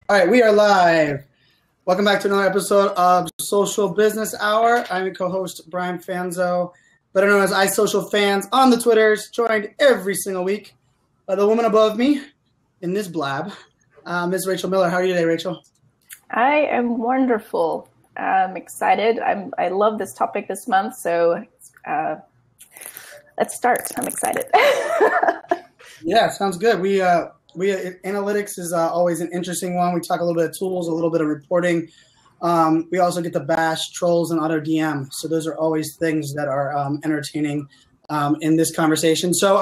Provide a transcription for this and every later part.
All right, we are live. Welcome back to another episode of Social Business Hour. I'm your co-host, Brian Fanzo, better known as iSocialFans on the Twitters, joined every single week by the woman above me in this blab, Ms. Rachel Miller. How are you today, Rachel? I am wonderful. I'm excited. I love this topic this month, so let's start. I'm excited. Yeah, sounds good. We analytics is always an interesting one. We talk a little bit of tools, a little bit of reporting. We also get to bash trolls and auto DM. So those are always things that are entertaining in this conversation. So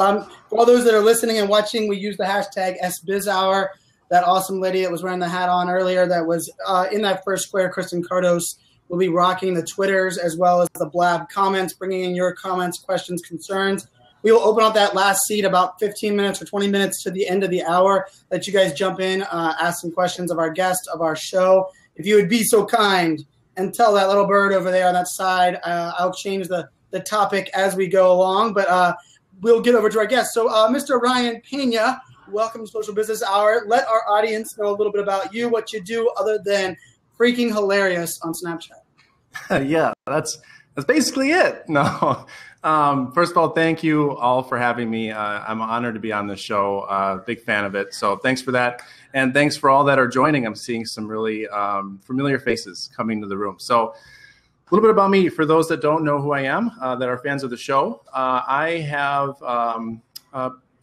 for all those that are listening and watching, we use the hashtag SBizHour. That awesome lady that was wearing the hat on earlier that was in that first square, Kristen Cardos, will be rocking the Twitters as well as the blab comments, bringing in your comments, questions, concerns. We will open up that last seat about 15 minutes or 20 minutes to the end of the hour. Let you guys jump in, ask some questions of our guest, of our show. If you would be so kind and tell that little bird over there on that side, I'll change the topic as we go along. But we'll get over to our guest. So Mr. Ryan Pena, welcome to Social Business Hour. Let our audience know a little bit about you, what you do other than freaking hilarious on Snapchat. Yeah, that's basically it. No. First of all, thank you all for having me. I'm honored to be on the show. Big fan of it. So thanks for that. And thanks for all that are joining. I'm seeing some really familiar faces coming to the room. So a little bit about me for those that don't know who I am, that are fans of the show. I have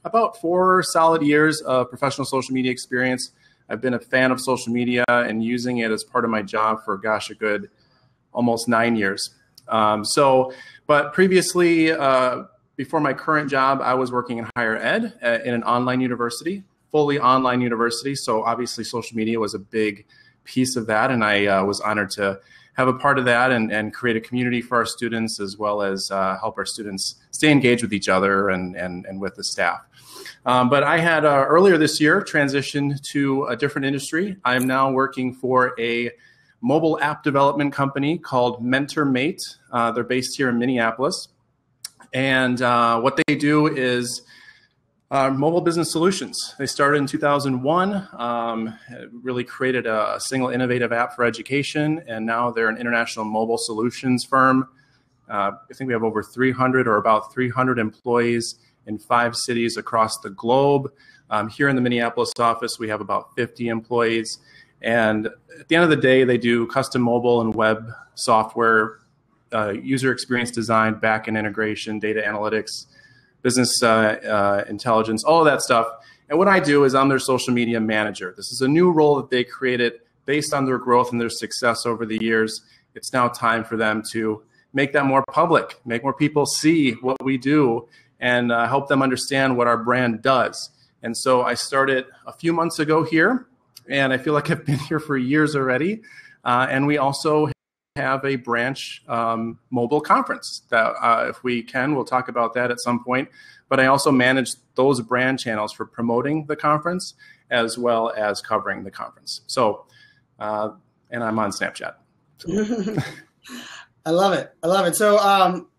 about 4 solid years of professional social media experience. I've been a fan of social media and using it as part of my job for, gosh, a good almost 9 years. But previously, before my current job, I was working in higher ed in an online university, fully online university. So obviously social media was a big piece of that. And I was honored to have a part of that and create a community for our students, as well as help our students stay engaged with each other and with the staff. But I had earlier this year transitioned to a different industry. I am now working for a mobile app development company called MentorMate. They're based here in Minneapolis. And what they do is mobile business solutions. They started in 2001, really created a single innovative app for education. And now they're an international mobile solutions firm. I think we have over 300 or about 300 employees in 5 cities across the globe. Here in the Minneapolis office, we have about 50 employees. And at the end of the day, they do custom mobile and web software, user experience design, backend integration, data analytics, business intelligence, all of that stuff. And what I do is I'm their social media manager. This is a new role that they created based on their growth and their success over the years. It's now time for them to make that more public, make more people see what we do, and help them understand what our brand does. And so I started a few months ago here. And I feel like I've been here for years already. And we also have a branch mobile conference that if we can, we'll talk about that at some point. But I also manage those brand channels for promoting the conference as well as covering the conference. So, and I'm on Snapchat. So. I love it. I love it. So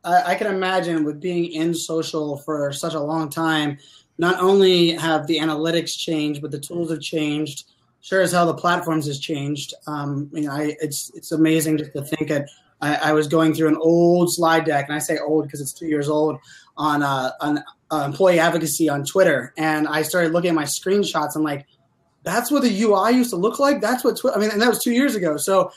I can imagine with being in social for such a long time, not only have the analytics changed, but the tools have changed. Sure as hell, the platforms has changed. It's amazing just to think that I was going through an old slide deck, and I say old because it's 2 years old, on employee advocacy on Twitter, and I started looking at my screenshots. I'm like, that's what the UI used to look like. That's what and that was 2 years ago. So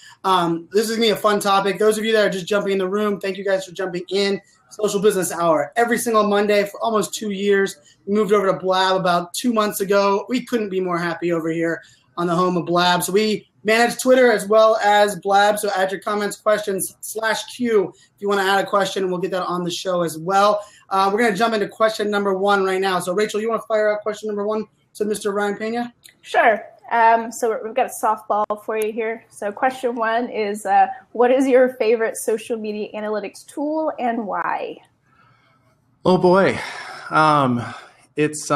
this is gonna be a fun topic. Those of you that are just jumping in the room, thank you guys for jumping in. Social Business Hour every single Monday for almost 2 years. We moved over to Blab about 2 months ago. We couldn't be more happy over here on the home of Blab. So we manage Twitter as well as Blab. So add your comments, questions, /Q if you want to add a question, and we'll get that on the show as well. We're going to jump into question number 1 right now. So Rachel, you want to fire out question number 1 to Mr. Ryan Pena? Sure. So we've got a softball for you here. So question 1 is, what is your favorite social media analytics tool and why? Oh boy. It's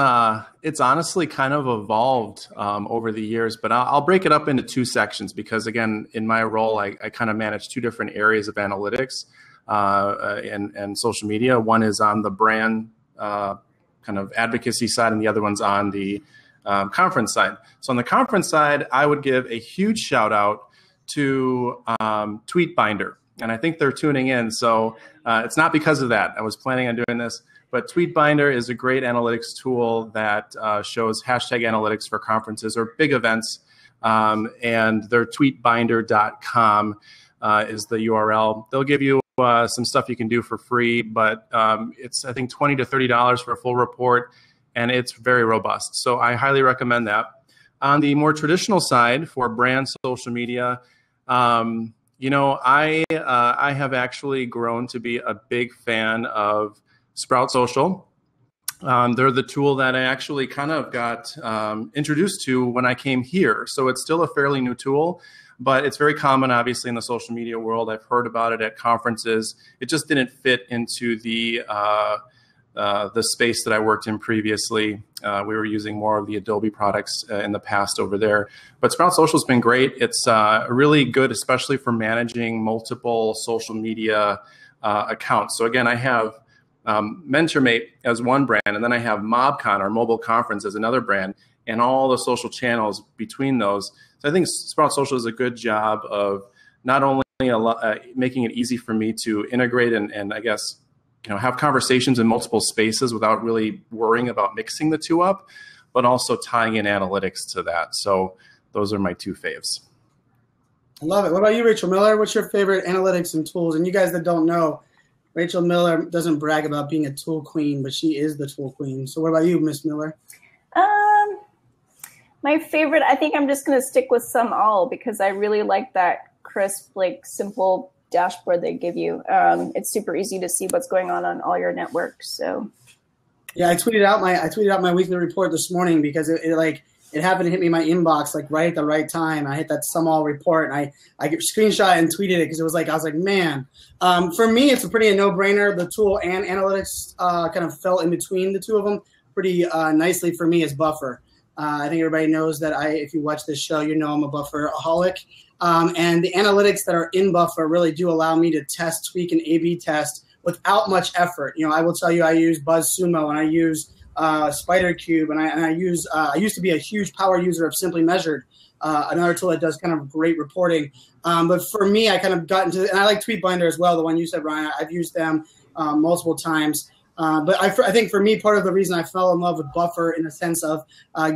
honestly kind of evolved over the years, but I'll break it up into 2 sections because, again, in my role, I kind of manage 2 different areas of analytics and social media. One is on the brand kind of advocacy side, and the other one's on the conference side. So on the conference side, I would give a huge shout out to Tweetbinder. And I think they're tuning in. So it's not because of that. I was planning on doing this. But Tweetbinder is a great analytics tool that shows hashtag analytics for conferences or big events. And their tweetbinder.com is the URL. They'll give you some stuff you can do for free, but it's, I think, $20 to $30 for a full report, and it's very robust. So I highly recommend that. On the more traditional side for brand social media, you know, I have actually grown to be a big fan of Sprout Social. They're the tool that I actually kind of got introduced to when I came here. So it's still a fairly new tool, but it's very common, obviously, in the social media world. I've heard about it at conferences. It just didn't fit into the space that I worked in previously. We were using more of the Adobe products in the past over there. But Sprout Social has been great. It's really good, especially for managing multiple social media accounts. So again, I have MentorMate as one brand, and then I have MobCon, our mobile conference, as another brand, and all the social channels between those. So I think Sprout Social is a good job of not only making it easy for me to integrate and I guess, you know, have conversations in multiple spaces without really worrying about mixing the two up, but also tying in analytics to that. So those are my two faves. I love it. What about you, Rachel Miller? What's your favorite analytics and tools? And you guys that don't know, Rachel Miller doesn't brag about being a tool queen, but she is the tool queen. So what about you, Miss Miller? My favorite, I think I'm just going to stick with SumAll because I really like that crisp, like simple dashboard they give you. It's super easy to see what's going on all your networks. So yeah, I tweeted out my weekly report this morning because it happened to hit me in my inbox like right at the right time. I hit that SumAll report and I screenshot and tweeted it because it was like, I was like, man, for me, it's a no-brainer. The tool and analytics kind of fell in between the two of them pretty nicely for me as Buffer. I think everybody knows that if you watch this show, you know I'm a Bufferaholic. And the analytics that are in Buffer really do allow me to test, tweak, and A/B test without much effort. You know, I will tell you I use BuzzSumo and I use SpiderCube, and I used to be a huge power user of Simply Measured, another tool that does kind of great reporting. But for me, I kind of got into, and I like Tweetbinder as well, the one you said, Ryan. I've used them multiple times. But I think for me, part of the reason I fell in love with Buffer in the sense of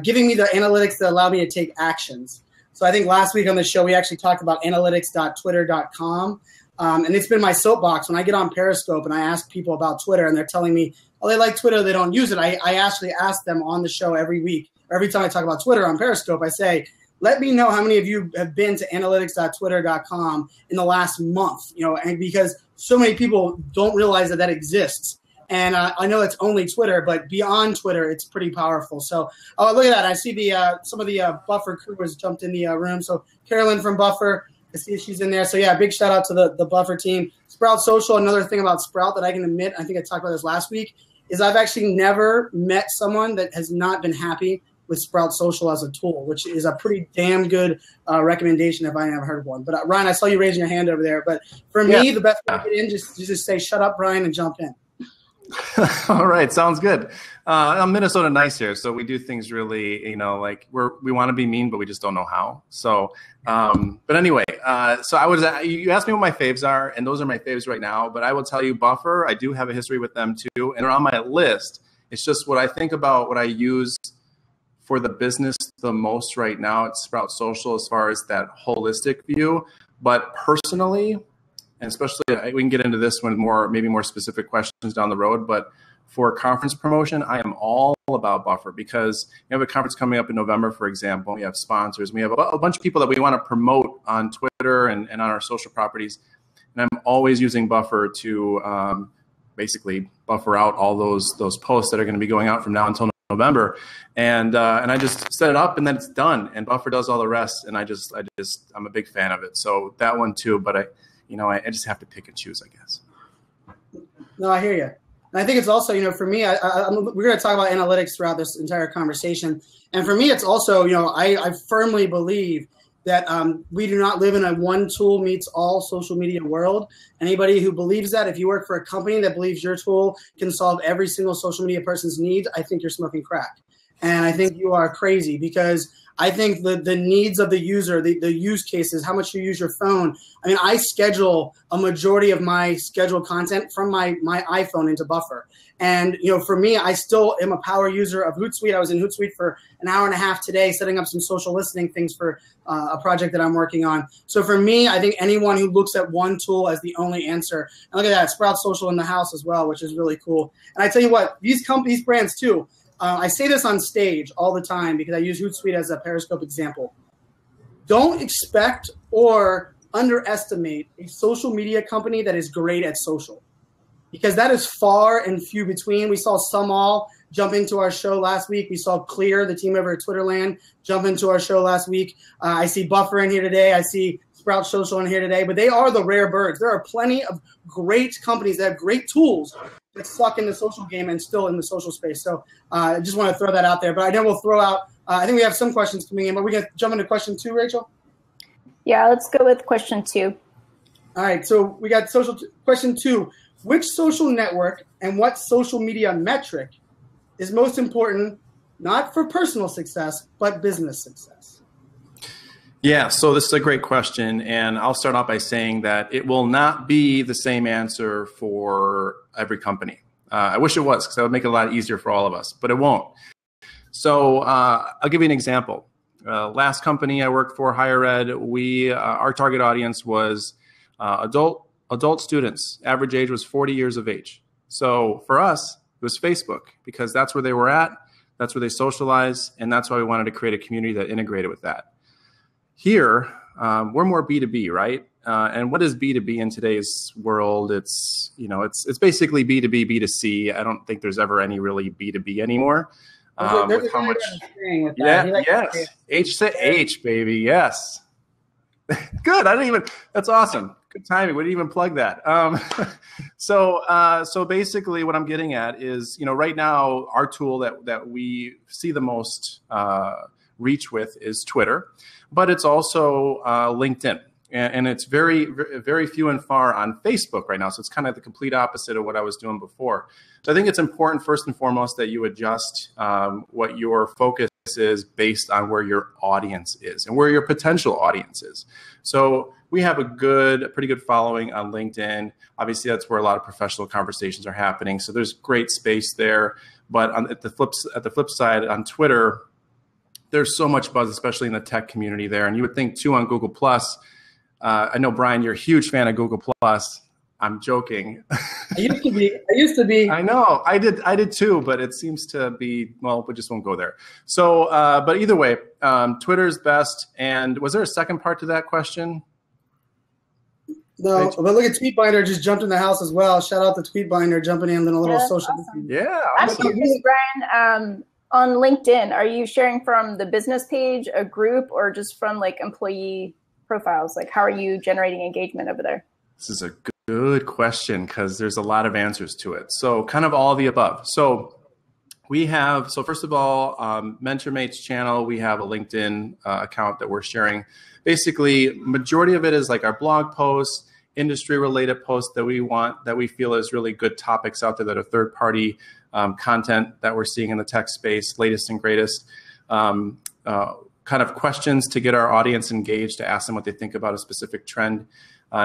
giving me the analytics that allow me to take actions. So I think last week on the show, we actually talked about analytics.twitter.com. And it's been my soapbox when I get on Periscope and I ask people about Twitter and they're telling me, oh, they like Twitter, they don't use it. I actually ask them on the show every week, or every time I talk about Twitter on Periscope, I say, let me know how many of you have been to analytics.twitter.com in the last month, you know, and because so many people don't realize that exists. And I know it's only Twitter, but beyond Twitter, it's pretty powerful. So, oh, look at that. I see some of the Buffer crew has jumped in the room. So Carolyn from Buffer, I see she's in there. So, yeah, big shout out to the Buffer team. Sprout Social, another thing about Sprout that I can admit, I think I talked about this last week, is I've actually never met someone that has not been happy with Sprout Social as a tool, which is a pretty damn good recommendation if I never heard one. But Ryan, I saw you raising your hand over there. But for me, the best way to get in, just say, shut up, Brian, and jump in. All right, sounds good. I'm Minnesota nice here, so we do things really, you know, like we want to be mean, but we just don't know how. So, but anyway, so you asked me what my faves are, and those are my faves right now. But I will tell you, Buffer, I do have a history with them too, and they're on my list. It's just what I think about what I use for the business the most right now. It's Sprout Social as far as that holistic view, but personally. And especially, we can get into this one maybe more specific questions down the road. But for conference promotion, I am all about Buffer because we have a conference coming up in November, for example. We have sponsors. We have a bunch of people that we want to promote on Twitter and on our social properties. And I'm always using Buffer to basically buffer out all those posts that are going to be going out from now until November. And I just set it up and then it's done. And Buffer does all the rest. And I'm a big fan of it. So that one too. But I just have to pick and choose, I guess. No, I hear you. And I think it's also, for me, we're going to talk about analytics throughout this entire conversation. And for me, it's also, I firmly believe that we do not live in a one tool meets all social media world. Anybody who believes that, if you work for a company that believes your tool can solve every single social media person's needs, I think you're smoking crack. And I think you are crazy because I think the needs of the user, the use cases, how much you use your phone. I mean, I schedule a majority of my scheduled content from my iPhone into Buffer. And, for me, I still am a power user of Hootsuite. I was in Hootsuite for an hour and a half today setting up some social listening things for a project that I'm working on. So for me, I think anyone who looks at one tool as the only answer, and look at that, Sprout Social in the house as well, which is really cool. And I tell you what, these brands too, I say this on stage all the time because I use Hootsuite as a Periscope example. Don't expect or underestimate a social media company that is great at social, because that is far and few between. We saw All jump into our show last week. We saw Clear, the team over at Twitterland, jump into our show last week. I see Buffer in here today. I see Sprout Social in here today. But they are the rare birds. There are plenty of great companies that have great tools that suck in the social game and still in the social space. So I just want to throw that out there. But I know we'll throw out I think we have some questions coming in. But we got to jump into question 2, Rachel? Yeah, let's go with question 2. All right. So we got question 2. Which social network and what social media metric is most important, not for personal success, but business success? Yeah, so this is a great question, and I'll start off by saying that it will not be the same answer for every company. I wish it was, because that would make it a lot easier for all of us, but it won't. So I'll give you an example. Last company I worked for, higher ed, our target audience was adult students. Average age was 40 years of age. So for us, it was Facebook, because that's where they were at, that's where they socialize, and that's why we wanted to create a community that integrated with that. Here, we're more B2B, right? And what is B2B in today's world? It's basically B2B, B2C. I don't think there's ever any really B2B anymore. With how much? Yes. H to H, baby. Yes. Good. That's awesome. Good timing. We didn't even plug that. So basically what I'm getting at is, right now our tool that we see the most reach with is Twitter, but it's also LinkedIn. And it's very, very few and far on Facebook right now. So it's kind of the complete opposite of what I was doing before. So I think it's important, first and foremost, that you adjust what your focus is based on where your audience is and where your potential audience is. So we have a pretty good following on LinkedIn. Obviously, that's where a lot of professional conversations are happening. So there's great space there. But at the flip side, on Twitter, there's so much buzz, especially in the tech community there. And you would think, too, on Google+. I know, Brian, you're a huge fan of Google+. I'm joking. I used to be. I know. I did too, but it seems to be, well, we just won't go there. So, but either way, Twitter's best. And was there a second part to that question? No, but look at Tweetbinder just jumped in the house as well. Shout out to Tweetbinder jumping in a little social. Awesome. Yeah. I'm curious, Brian, on LinkedIn, are you sharing from the business page, a group, or just from like employee profiles? Like, how are you generating engagement over there? This is a good question, because there's a lot of answers to it. So kind of all of the above. So first of all, MentorMate's channel, we have a LinkedIn account that we're sharing. Basically, majority of it is like our blog posts, industry related posts that we feel is really good topics out there that are third party content that we're seeing in the tech space, latest and greatest. Kind of questions to get our audience engaged, to ask them what they think about a specific trend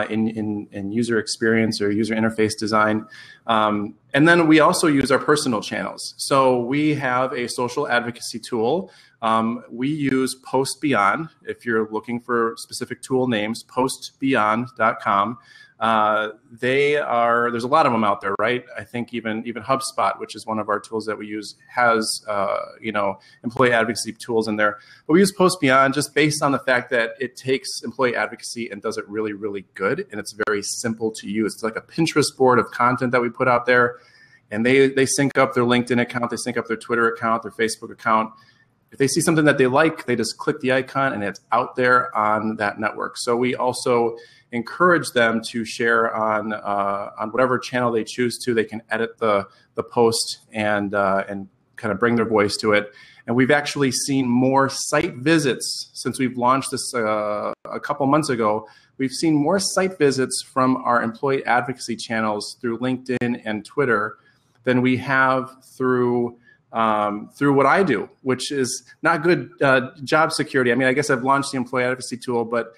in user experience or user interface design. And then we also use our personal channels. So we have a social advocacy tool. We use PostBeyond. If you're looking for specific tool names, postbeyond.com. There's a lot of them out there, right? I think even HubSpot, which is one of our tools that we use, has employee advocacy tools in there. But we use PostBeyond just based on the fact that it takes employee advocacy and does it really, really good, and it's very simple to use. It's like a Pinterest board of content that we put out there, and they sync up their LinkedIn account, they sync up their Twitter account, their Facebook account. If they see something that they like, they just click the icon and it's out there on that network. So we also encourage them to share on whatever channel they choose to. They can edit the post and kind of bring their voice to it. And we've actually seen more site visits since we've launched this a couple months ago. We've seen more site visits from our employee advocacy channels through LinkedIn and Twitter than we have through through what I do, which is not good job security. I mean, I guess I've launched the employee advocacy tool, but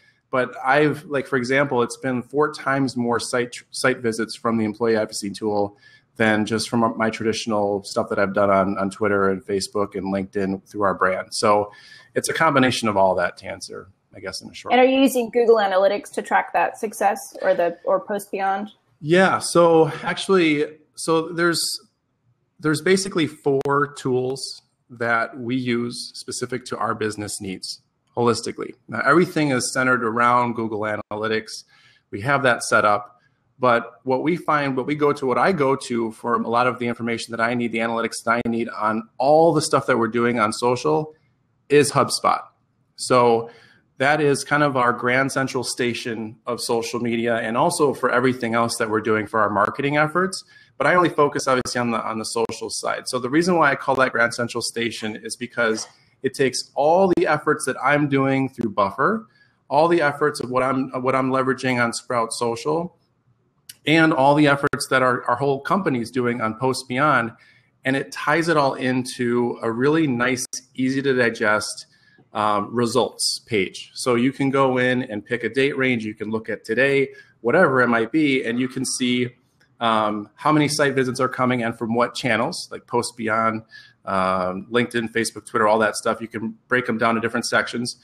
I've, like, for example, it's been 4 times more site visits from the employee advocacy tool than just from my traditional stuff that I've done on Twitter and Facebook and LinkedIn through our brand. So it's a combination of all that to answer, I guess, in a short. And are you using Google Analytics to track that success or Post Beyond? Yeah. So actually, there's basically 4 tools that we use specific to our business needs holistically. Now, everything is centered around Google Analytics. We have that set up. But what I go to for a lot of the information that I need, the analytics that I need on all the stuff that we're doing on social, is HubSpot. So that is kind of our grand central station of social media, and also for everything else that we're doing for our marketing efforts. But I only focus obviously on the social side. So the reason why I call that grand central station is because it takes all the efforts that I'm doing through Buffer, all the efforts of what I'm leveraging on Sprout Social, and all the efforts that our whole company is doing on Post Beyond, and it ties it all into a really nice, easy to digest results page. So you can go in and pick a date range. You can look at today, whatever it might be, and you can see how many site visits are coming and from what channels, like Post Beyond, LinkedIn, Facebook, Twitter, all that stuff. You can break them down to different sections,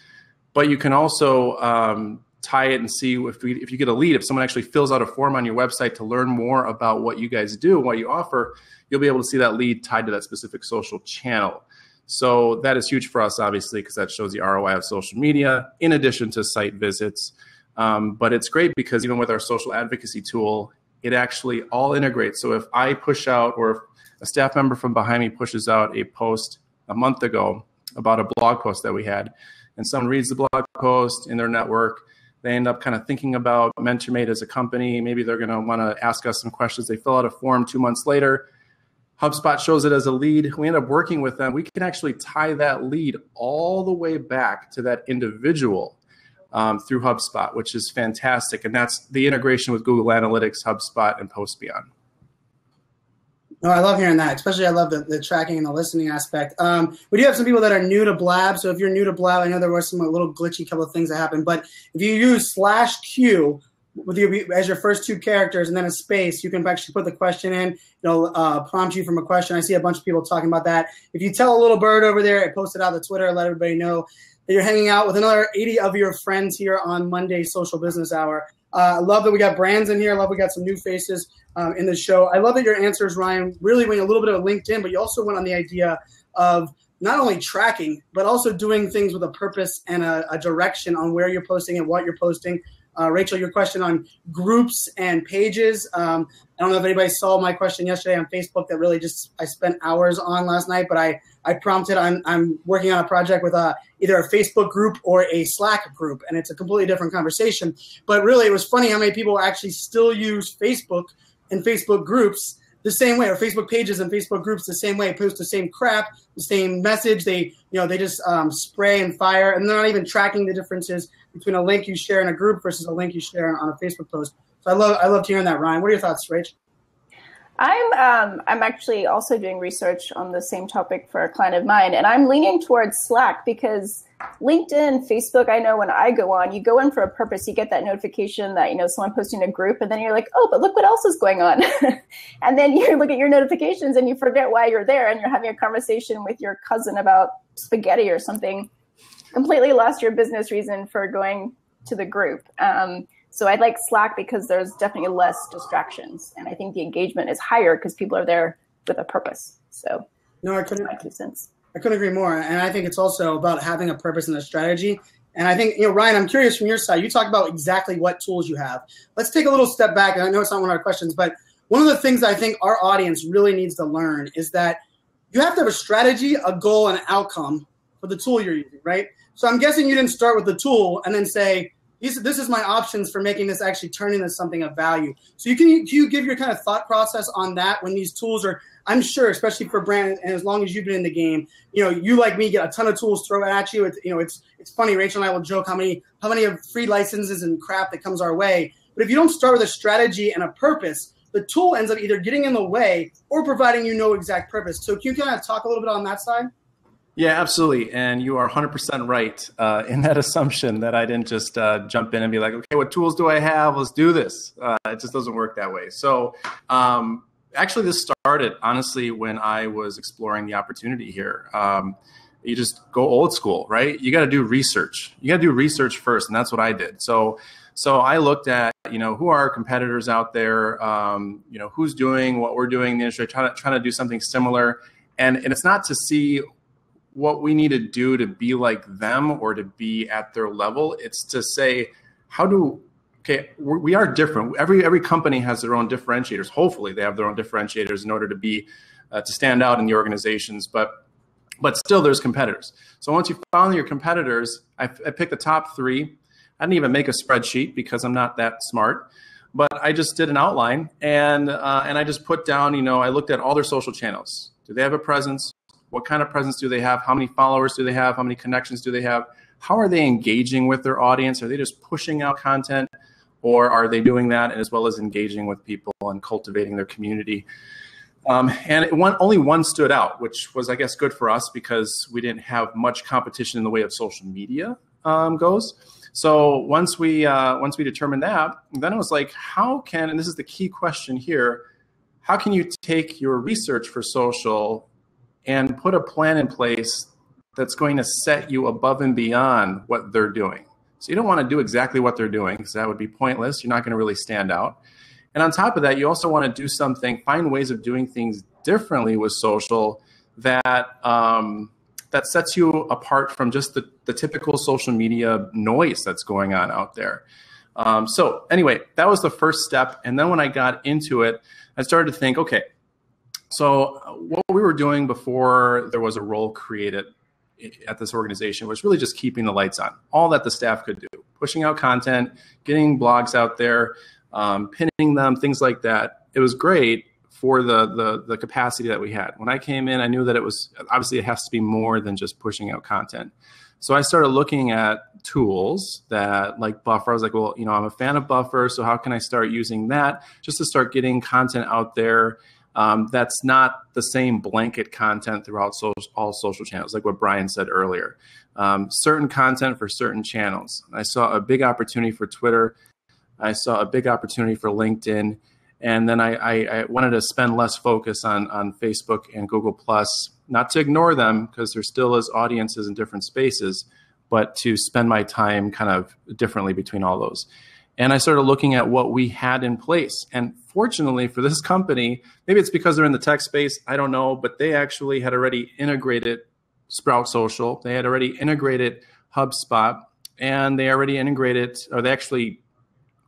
but you can also tie it and see if you get a lead, if someone actually fills out a form on your website to learn more about what you guys do, what you offer, you'll be able to see that lead tied to that specific social channel. So that is huge for us, obviously, because that shows the ROI of social media in addition to site visits. But it's great because even with our social advocacy tool, it actually all integrates. So if I push out, or if a staff member from behind me pushes out a post a month ago about a blog post that we had, and someone reads the blog post in their network, they end up kind of thinking about MentorMate as a company. Maybe they're going to want to ask us some questions. They fill out a form 2 months later. HubSpot shows it as a lead. We end up working with them. We can actually tie that lead all the way back to that individual through HubSpot, which is fantastic. And that's the integration with Google Analytics, HubSpot, and Post Beyond. No, I love hearing that. Especially I love the tracking and the listening aspect. We do have some people that are new to Blab. So if you're new to Blab, I know there were some little glitchy couple of things that happened. But if you use /Q as your first 2 characters and then a space, you can actually put the question in. It'll prompt you from a question. I see a bunch of people talking about that. If you tell a little bird over there, it posted out to Twitter, let everybody know that you're hanging out with another 80 of your friends here on Monday Social Business Hour. I love that we got brands in here. I love we got some new faces in the show. I love that your answers, Ryan, really went a little bit of LinkedIn, but you also went on the idea of not only tracking, but also doing things with a purpose and a direction on where you're posting and what you're posting. Rachel, your question on groups and pages. I don't know if anybody saw my question yesterday on Facebook that really just I spent hours on last night, but I prompted, I'm working on a project with either a Facebook group or a Slack group, and it's a completely different conversation. But really, it was funny how many people actually still use Facebook and Facebook groups the same way, or Facebook pages and Facebook groups the same way, post the same crap, the same message. They just spray and fire, and they're not even tracking the differences between a link you share in a group versus a link you share on a Facebook post. So I loved hearing that, Ryan. What are your thoughts, Rach? I'm actually also doing research on the same topic for a client of mine, and I'm leaning towards Slack because LinkedIn, Facebook, I know when I go on, you go in for a purpose, you get that notification that, someone posting a group, and then you're like, oh, but look what else is going on. And then you look at your notifications and you forget why you're there, and you're having a conversation with your cousin about spaghetti or something. Completely lost your business reason for going to the group. So I like Slack because there's definitely less distractions, and I think the engagement is higher because people are there with a purpose. So no, I couldn't. That's my 2 cents. I couldn't agree more. And I think it's also about having a purpose and a strategy. And I think, Ryan, I'm curious from your side, you talk about exactly what tools you have. Let's take a little step back. And I know it's not one of our questions, but one of the things I think our audience really needs to learn is that you have to have a strategy, a goal, and an outcome for the tool you're using, right? So I'm guessing you didn't start with the tool and then say, this is my options for making this actually turn into something of value. So do you give your kind of thought process on that when these tools are, I'm sure, especially for brand, and as long as you've been in the game, you like me get a ton of tools thrown at you. It's funny. Rachel and I will joke how many of free licenses and crap that comes our way. But if you don't start with a strategy and a purpose, the tool ends up either getting in the way or providing you no exact purpose. So can you kind of talk a little bit on that side? Yeah, absolutely. And you are 100% right in that assumption that I didn't just jump in and be like, okay, what tools do I have? Let's do this. It just doesn't work that way. So actually, this started, honestly, when I was exploring the opportunity here. You just go old school, right? You got to do research. You got to do research first, and that's what I did. So I looked at, who are our competitors out there, who's doing what we're doing in the industry, trying to do something similar. And it's not to see what we need to do to be like them or to be at their level. It's to say, we are different. Every company has their own differentiators. Hopefully they have their own differentiators in order to be, to stand out in the organizations, but still there's competitors. So once you found your competitors, I picked the top 3. I didn't even make a spreadsheet because I'm not that smart, but I just did an outline and I just put down, I looked at all their social channels. Do they have a presence? What kind of presence do they have? How many followers do they have? How many connections do they have? How are they engaging with their audience? Are they just pushing out content, or are they doing that as well as engaging with people and cultivating their community? And only one stood out, which was, I guess, good for us because we didn't have much competition in the way of social media goes. So once we determined that, then it was like, and this is the key question here, how can you take your research for social and put a plan in place that's going to set you above and beyond what they're doing? So you don't want to do exactly what they're doing because that would be pointless. You're not going to really stand out. And on top of that, you also want to do something, find ways of doing things differently with social that sets you apart from just the typical social media noise that's going on out there. So anyway, that was the first step. And then when I got into it, I started to think, okay, so what we were doing before there was a role created at this organization was really just keeping the lights on, all that the staff could do, pushing out content, getting blogs out there, pinning them, things like that. It was great for the capacity that we had. When I came in, I knew that it has to be more than just pushing out content. So I started looking at tools that like Buffer. I was like, well, I'm a fan of Buffer, so how can I start using that just to start getting content out there that's not the same blanket content throughout all social channels, like what Brian said earlier. Certain content for certain channels. I saw a big opportunity for Twitter. I saw a big opportunity for LinkedIn. And then I wanted to spend less focus on Facebook and Google+, not to ignore them because there still is audiences in different spaces, but to spend my time kind of differently between all those. And I started looking at what we had in place. And fortunately for this company, maybe it's because they're in the tech space, I don't know, but they actually had already integrated Sprout Social. They had already integrated HubSpot, and they actually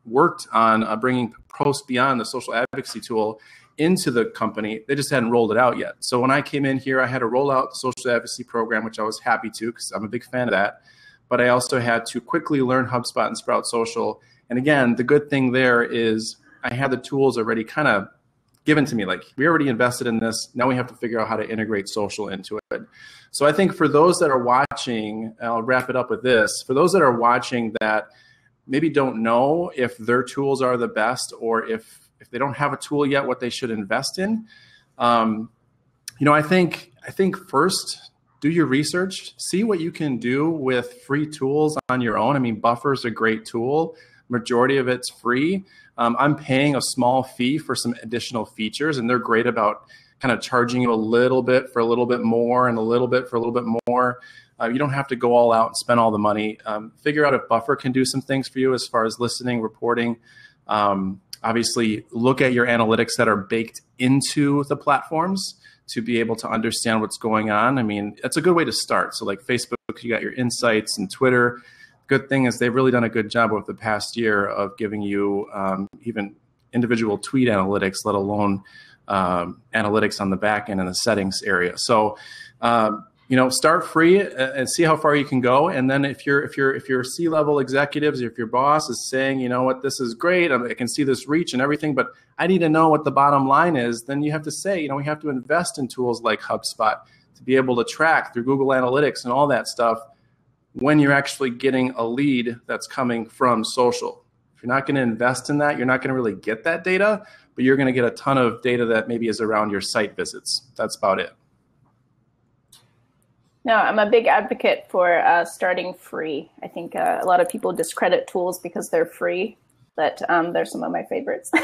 worked on bringing Post Beyond, the social advocacy tool, into the company. They just hadn't rolled it out yet. So when I came in here, I had to roll out the social advocacy program, which I was happy to because I'm a big fan of that. But I also had to quickly learn HubSpot and Sprout Social. And again, the good thing there is I had the tools already kind of given to me. Like, we already invested in this. Now we have to figure out how to integrate social into it. So I think for those that are watching, I'll wrap it up with this. For those that are watching that maybe don't know if their tools are the best, or if they don't have a tool yet, what they should invest in. I think first, do your research, see what you can do with free tools on your own. I mean, Buffer's a great tool. Majority of it's free. I'm paying a small fee for some additional features, and they're great about kind of charging you a little bit for a little bit more and a little bit for a little bit more. You don't have to go all out and spend all the money. Figure out if Buffer can do some things for you as far as listening, reporting. Obviously, look at your analytics that are baked into the platforms to be able to understand what's going on. I mean, it's a good way to start. So like Facebook, you got your insights, and Twitter. Good thing is they've really done a good job over the past year of giving you even individual tweet analytics, let alone analytics on the back end and the settings area. So, start free and see how far you can go. And then if your C-level executives, if your boss is saying, you know what, this is great, I can see this reach and everything, but I need to know what the bottom line is, then you have to say, we have to invest in tools like HubSpot to be able to track through Google Analytics and all that stuff when you're actually getting a lead that's coming from social. If you're not going to invest in that, you're not going to really get that data, but you're going to get a ton of data that maybe is around your site visits. That's about it. No, I'm a big advocate for starting free. I think a lot of people discredit tools because they're free, but they're some of my favorites. So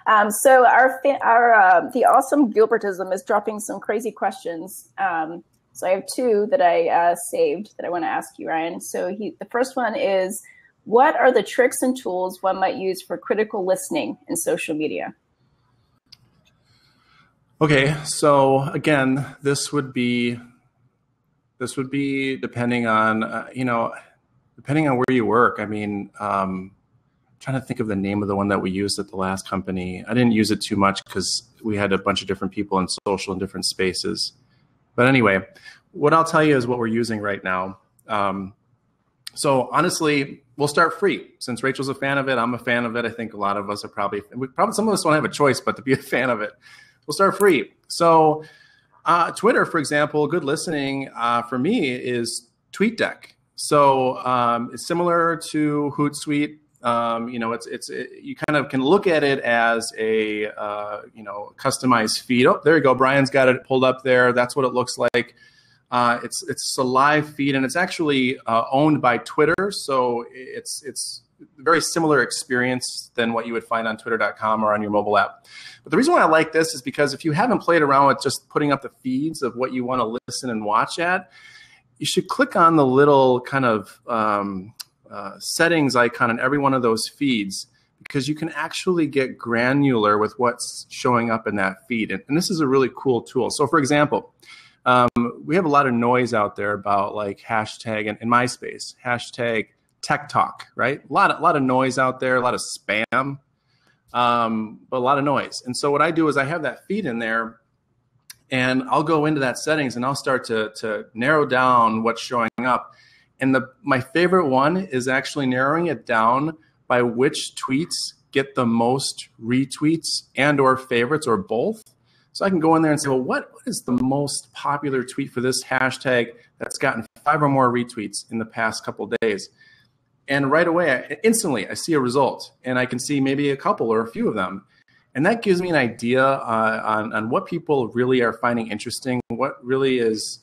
the awesome Gilbertism is dropping some crazy questions. So I have two that I saved that I want to ask you, Ryan. So the first one is, what are the tricks and tools one might use for critical listening in social media? Okay, so again, this would be depending on depending on where you work. I mean, trying to think of the name of the one that we used at the last company. I didn't use it too much because we had a bunch of different people in social in different spaces. But anyway, what I'll tell you is what we're using right now. So honestly, we'll start free. Since Rachel's a fan of it, I'm a fan of it. I think a lot of us are probably some of us don't have a choice but to be a fan of it. We'll start free. So Twitter, for example, good listening for me is Tweetdeck. So it's similar to Hootsuite. You kind of can look at it as a customized feed. Oh, there you go. Brian's got it pulled up there. That's what it looks like. It's a live feed, and it's actually owned by Twitter. So it's a very similar experience than what you would find on twitter.com or on your mobile app. But the reason why I like this is because if you haven't played around with just putting up the feeds of what you want to listen and watch at, you should click on the little kind of settings icon on every one of those feeds, because you can actually get granular with what's showing up in that feed. And this is a really cool tool. So for example, we have a lot of noise out there about like hashtag in MySpace, hashtag tech talk, right? A lot of noise out there, a lot of spam, but a lot of noise. And so what I do is I have that feed in there, and I'll go into that settings and I'll start to narrow down what's showing up. And my favorite one is actually narrowing it down by which tweets get the most retweets and or favorites or both. So I can go in there and say, well, what is the most popular tweet for this hashtag that's gotten 5 or more retweets in the past couple of days? And right away, instantly, I see a result, and I can see maybe a couple or a few of them. And that gives me an idea on what people really are finding interesting, what really is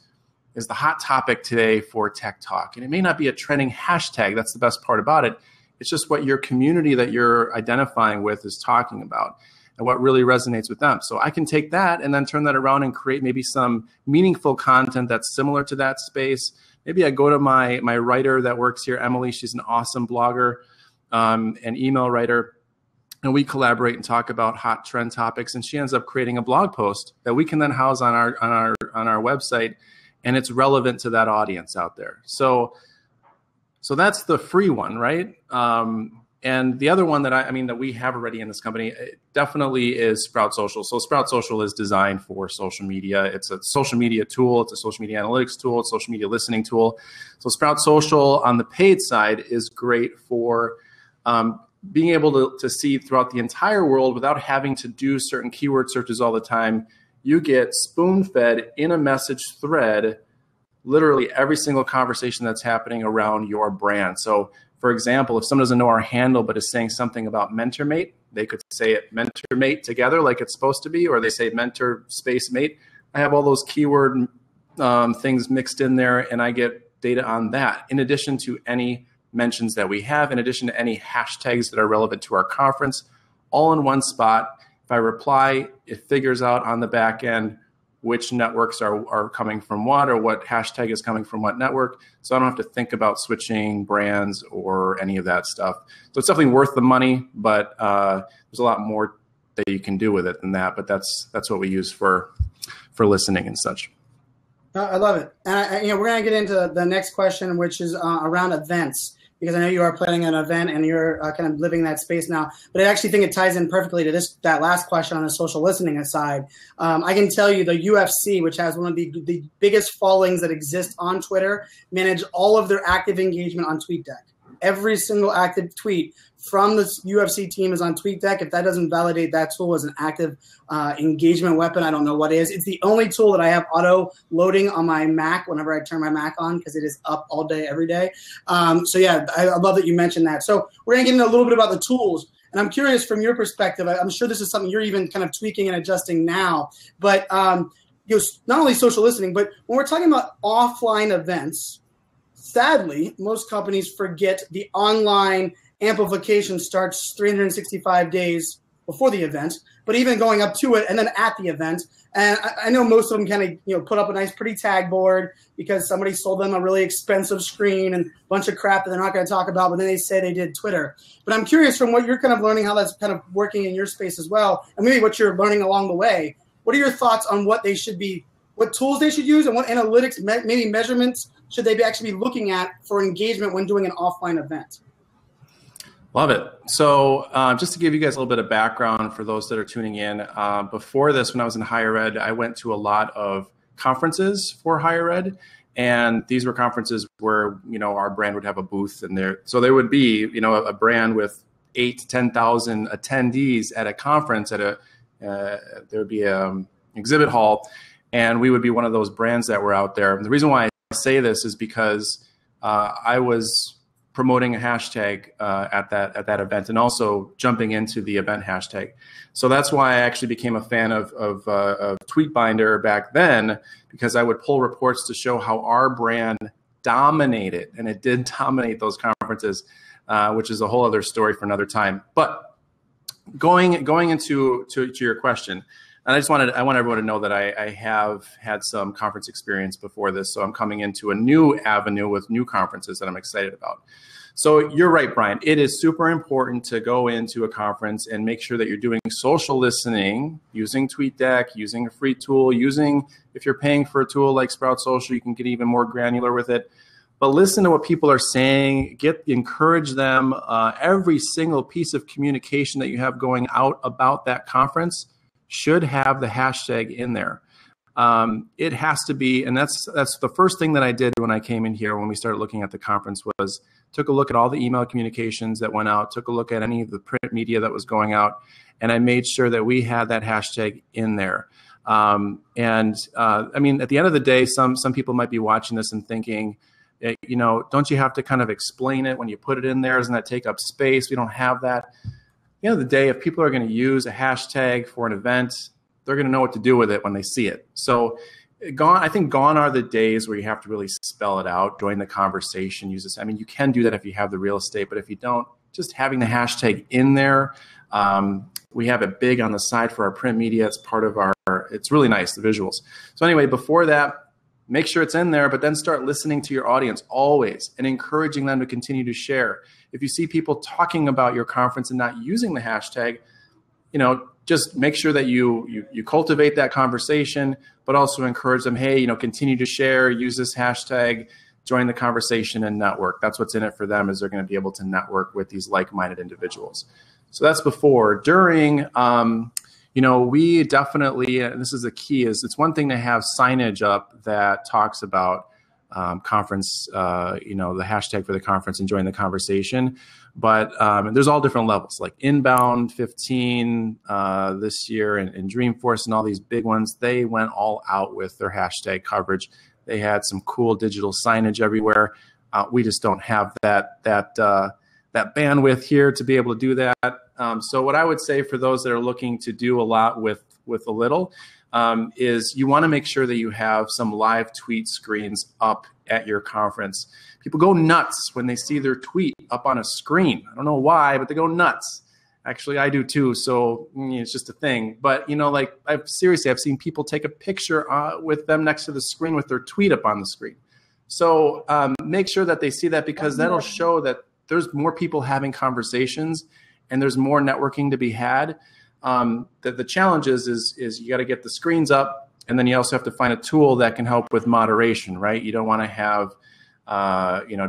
the hot topic today for Tech Talk. And it may not be a trending hashtag. That's the best part about it. It's just what your community that you're identifying with is talking about and what really resonates with them. So I can take that and then turn that around and create maybe some meaningful content that's similar to that space. Maybe I go to my writer that works here, Emily. She's an awesome blogger and email writer. And we collaborate and talk about hot trend topics. And she ends up creating a blog post that we can then house on our website, and it's relevant to that audience out there. So that's the free one, right? And the other one that we have already in this company definitely is Sprout Social. So Sprout Social is designed for social media. It's a social media tool. It's a social media analytics tool. It's a social media listening tool. So Sprout Social on the paid side is great for being able to see throughout the entire world without having to do certain keyword searches all the time. You get spoon-fed in a message thread literally every single conversation that's happening around your brand. So for example, if someone doesn't know our handle but is saying something about MentorMate, they could say it MentorMate together like it's supposed to be, or they say Mentor space mate. I have all those keyword things mixed in there, and I get data on that, in addition to any mentions that we have, in addition to any hashtags that are relevant to our conference, all in one spot. If I reply, it figures out on the back end which networks are coming from what, or what hashtag is coming from what network. So I don't have to think about switching brands or any of that stuff. So it's definitely worth the money, but there's a lot more that you can do with it than that. But that's what we use for listening and such. I love it. And we're going to get into the next question, which is around events, because I know you are planning an event and you're kind of living that space now. But I actually think it ties in perfectly to that last question on the social listening side. I can tell you the UFC, which has one of the biggest followings that exist on Twitter, manage all of their active engagement on TweetDeck. every single active tweet from the UFC team is on TweetDeck. If that doesn't validate that tool as an active engagement weapon, I don't know what is. It's the only tool that I have auto loading on my Mac whenever I turn my Mac on, because it is up all day, every day. So yeah, I love that you mentioned that. So we're going to get into a little bit about the tools. And I'm curious from your perspective, I'm sure this is something you're even kind of tweaking and adjusting now, but not only social listening, but when we're talking about offline events, sadly, most companies forget the online amplification starts 365 days before the event, but even going up to it and then at the event. And I know most of them kind of put up a nice pretty tag board because somebody sold them a really expensive screen and a bunch of crap that they're not going to talk about, but then they say they did Twitter. But I'm curious from what you're kind of learning, how that's kind of working in your space as well, and maybe what you're learning along the way. What are your thoughts on what they should be, what tools they should use, and what analytics, maybe measurements should they actually be looking at for engagement when doing an offline event? Love it. So just to give you guys a little bit of background for those that are tuning in, before this, when I was in higher ed, I went to a lot of conferences for higher ed. And these were conferences where, our brand would have a booth in there. So there would be, a brand with 8,000 to 10,000 attendees at a conference there would be an exhibit hall, and we would be one of those brands that were out there. And the reason why I say this is because I was promoting a hashtag at that event, and also jumping into the event hashtag. So that's why I actually became a fan of Tweetbinder back then, because I would pull reports to show how our brand dominated, and it did dominate those conferences, which is a whole other story for another time. But going into your question, and I want everyone to know that I have had some conference experience before this, so I'm coming into a new avenue with new conferences that I'm excited about. So you're right, Brian. It is super important to go into a conference and make sure that you're doing social listening, using TweetDeck, using a free tool, if you're paying for a tool like Sprout Social, you can get even more granular with it. But listen to what people are saying, encourage them. Every single piece of communication that you have going out about that conference should have the hashtag in there. It has to be, and that's the first thing that I did when I came in here, when we started looking at the conference, was took a look at all the email communications that went out, took a look at any of the print media that was going out, and I made sure that we had that hashtag in there. I mean, at the end of the day, some people might be watching this and thinking, don't you have to kind of explain it when you put it in there? Doesn't that take up space? We don't have that. At the end of the day, if people are going to use a hashtag for an event, they're going to know what to do with it when they see it. So I think gone are the days where you have to really spell it out, join the conversation, use this. I mean, you can do that if you have the real estate, but if you don't, just having the hashtag in there. We have it big on the side for our print media. It's part of it's really nice, the visuals. So anyway, before that, make sure it's in there, but then start listening to your audience always and encouraging them to continue to share. If you see people talking about your conference and not using the hashtag, just make sure that you cultivate that conversation, but also encourage them, hey, continue to share, use this hashtag, join the conversation and network. That's what's in it for them, is they're going to be able to network with these like-minded individuals. So that's before. During, we definitely, and this is the key, is it's one thing to have signage up that talks about conference, the hashtag for the conference and join the conversation. But there's all different levels, like Inbound 15 this year and Dreamforce and all these big ones. They went all out with their hashtag coverage. They had some cool digital signage everywhere. We just don't have that bandwidth here to be able to do that. So what I would say for those that are looking to do a lot with a little, is you want to make sure that you have some live tweet screens up at your conference. People go nuts when they see their tweet up on a screen. I don't know why, but they go nuts. Actually, I do too. So it's just a thing. But I've seen people take a picture with them next to the screen with their tweet up on the screen. So make sure that they see that, because that'll show that there's more people having conversations and there's more networking to be had. The challenge is you got to get the screens up, and then you also have to find a tool that can help with moderation, right? You don't want to have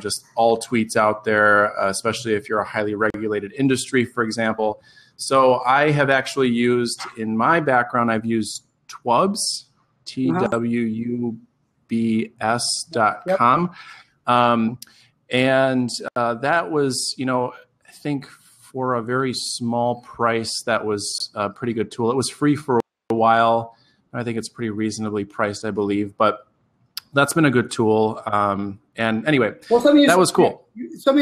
just all tweets out there, especially if you're a highly regulated industry, for example. So I have actually used, in my background, I've used Twubs, TWUBS.com. And that was, I think for a very small price, that was a pretty good tool. It was free for a while. I think it's pretty reasonably priced, I believe, but that's been a good tool. And anyway, that was cool. I saw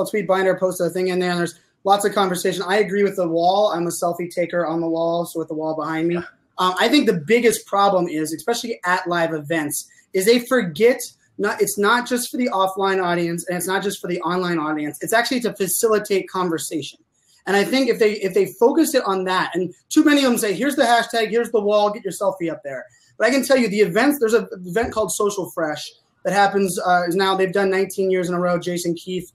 Tweetbinder post a thing in there, and there's lots of conversation. I agree with the wall. I'm a selfie taker on the wall, so with the wall behind me. I think the biggest problem is, especially at live events, is they forget it's not just for the offline audience and it's not just for the online audience. It's actually to facilitate conversation. And I think if they focus it on that, and too many of them say, here's the hashtag, here's the wall, get your selfie up there. But I can tell you the events, there's an event called Social Fresh that happens now. They've done 19 years in a row. Jason Keith,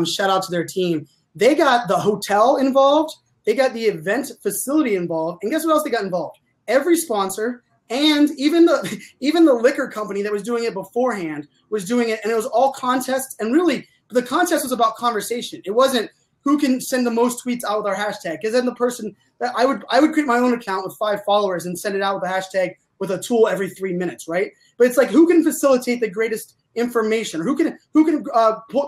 shout out to their team. They got the hotel involved. They got the event facility involved. And guess what else they got involved? Every sponsor and even the liquor company that was doing it beforehand was doing it. And it was all contests. And really, the contest was about conversation. It wasn't who can send the most tweets out with our hashtag. Because then the person that I would create my own account with 5 followers and send it out with a hashtag with a tool every 3 minutes, right? But it's like, who can facilitate the greatest information? Who can